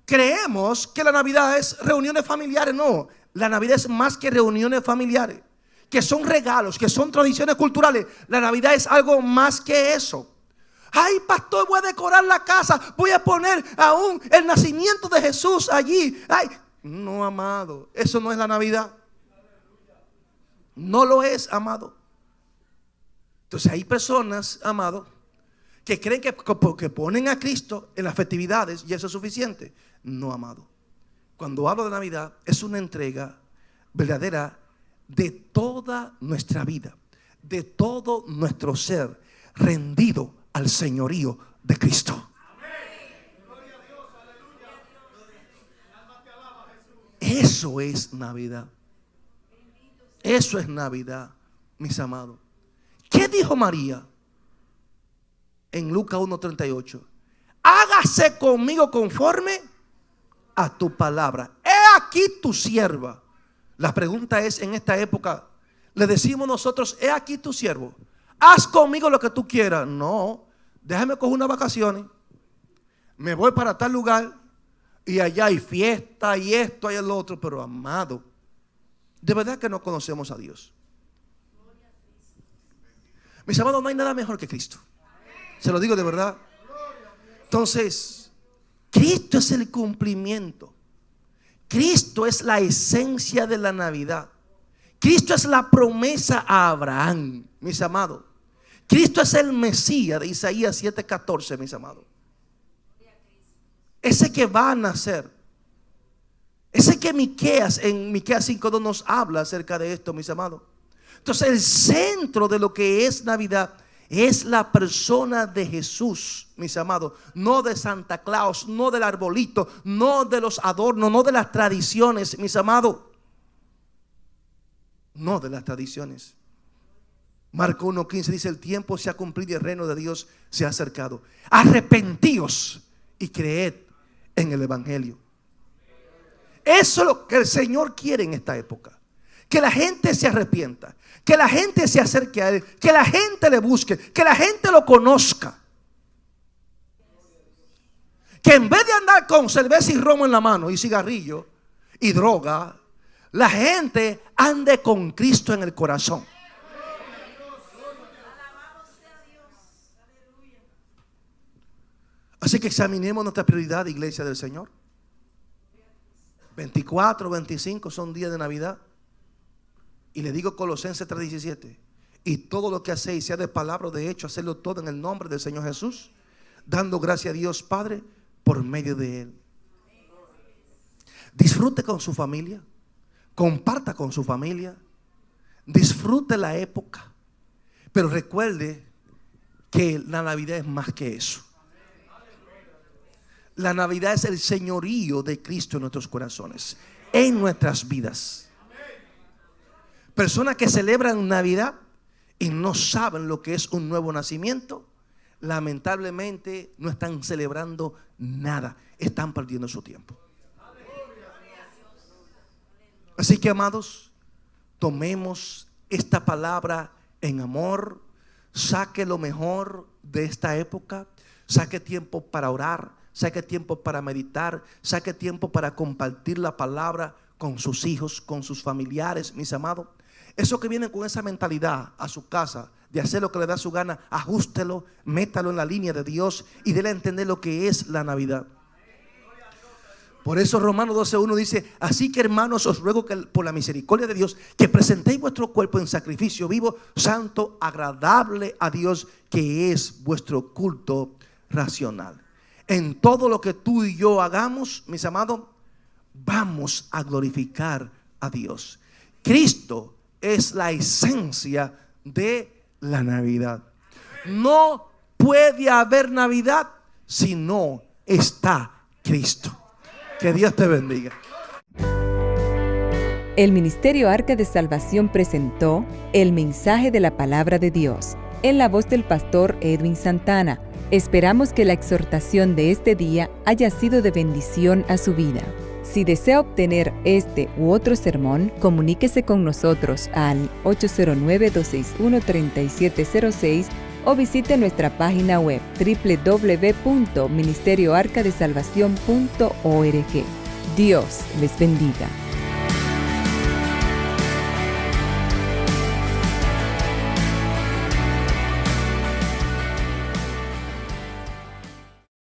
creemos que la Navidad es reuniones familiares. No, la Navidad es más que reuniones familiares, que son regalos, que son tradiciones culturales. La Navidad es algo más que eso. Ay, pastor, voy a decorar la casa, voy a poner aún el nacimiento de Jesús allí. Ay, no, amado, eso no es la Navidad. No lo es, amado. Entonces hay personas, amado, que creen que porque ponen a Cristo en las festividades y eso es suficiente. No, amado. Cuando hablo de Navidad, es una entrega verdadera de toda nuestra vida, de todo nuestro ser, rendido al señorío de Cristo. Eso es Navidad. Eso es Navidad, mis amados. ¿Qué dijo María en Lucas 1:38? Hágase conmigo conforme a tu palabra. He aquí tu sierva. La pregunta es, en esta época, le decimos nosotros, he aquí tu siervo. Haz conmigo lo que tú quieras. No, déjame coger unas vacaciones. Me voy para tal lugar y allá hay fiesta y esto y el otro. Pero amado, de verdad que no conocemos a Dios. Mis amados, no hay nada mejor que Cristo. Se lo digo de verdad. Entonces, Cristo es el cumplimiento. Cristo es la esencia de la Navidad. Cristo es la promesa a Abraham, mis amados. Cristo es el Mesías de Isaías 7:14, mis amados. Ese que va a nacer. Ese que Miqueas, en Miqueas 5:2 nos habla acerca de esto, mis amados. Entonces el centro de lo que es Navidad es la persona de Jesús, mis amados. No de Santa Claus, no del arbolito, no de los adornos, no de las tradiciones, mis amados. No de las tradiciones. Marco 1:15 dice: el tiempo se ha cumplido y el reino de Dios se ha acercado. Arrepentíos y creed en el Evangelio. Eso es lo que el Señor quiere en esta época. Que la gente se arrepienta, que la gente se acerque a Él, que la gente le busque, que la gente lo conozca. Que en vez de andar con cerveza y romo en la mano y cigarrillo y droga, la gente ande con Cristo en el corazón. Así que examinemos nuestra prioridad, iglesia del Señor. 24, 25 son días de Navidad. Y le digo Colosenses 3:17: y todo lo que hacéis, sea de palabra o de hecho, hacedlo todo en el nombre del Señor Jesús, dando gracia a Dios Padre por medio de Él. Disfrute con su familia, comparta con su familia, disfrute la época, pero recuerde que la Navidad es más que eso. La Navidad es el señorío de Cristo en nuestros corazones, en nuestras vidas. Personas que celebran Navidad y no saben lo que es un nuevo nacimiento, lamentablemente no están celebrando nada, están perdiendo su tiempo. Así que, amados, tomemos esta palabra en amor, saque lo mejor de esta época, saque tiempo para orar, saque tiempo para meditar, saque tiempo para compartir la palabra con sus hijos, con sus familiares, mis amados. Eso que vienen con esa mentalidad a su casa, de hacer lo que le da su gana, ajústelo, métalo en la línea de Dios y déle a entender lo que es la Navidad. Por eso Romanos 12:1 dice: así que, hermanos, os ruego que por la misericordia de Dios, que presentéis vuestro cuerpo en sacrificio vivo, santo, agradable a Dios, que es vuestro culto racional. En todo lo que tú y yo hagamos, mis amados, vamos a glorificar a Dios. Cristo es la esencia de la Navidad. No puede haber Navidad si no está Cristo. Que Dios te bendiga. El Ministerio Arca de Salvación presentó el mensaje de la palabra de Dios en la voz del pastor Edwin Santana. Esperamos que la exhortación de este día haya sido de bendición a su vida. Si desea obtener este u otro sermón, comuníquese con nosotros al 809-261-3706 o visite nuestra página web www.ministerioarcadesalvacion.org. Dios les bendiga.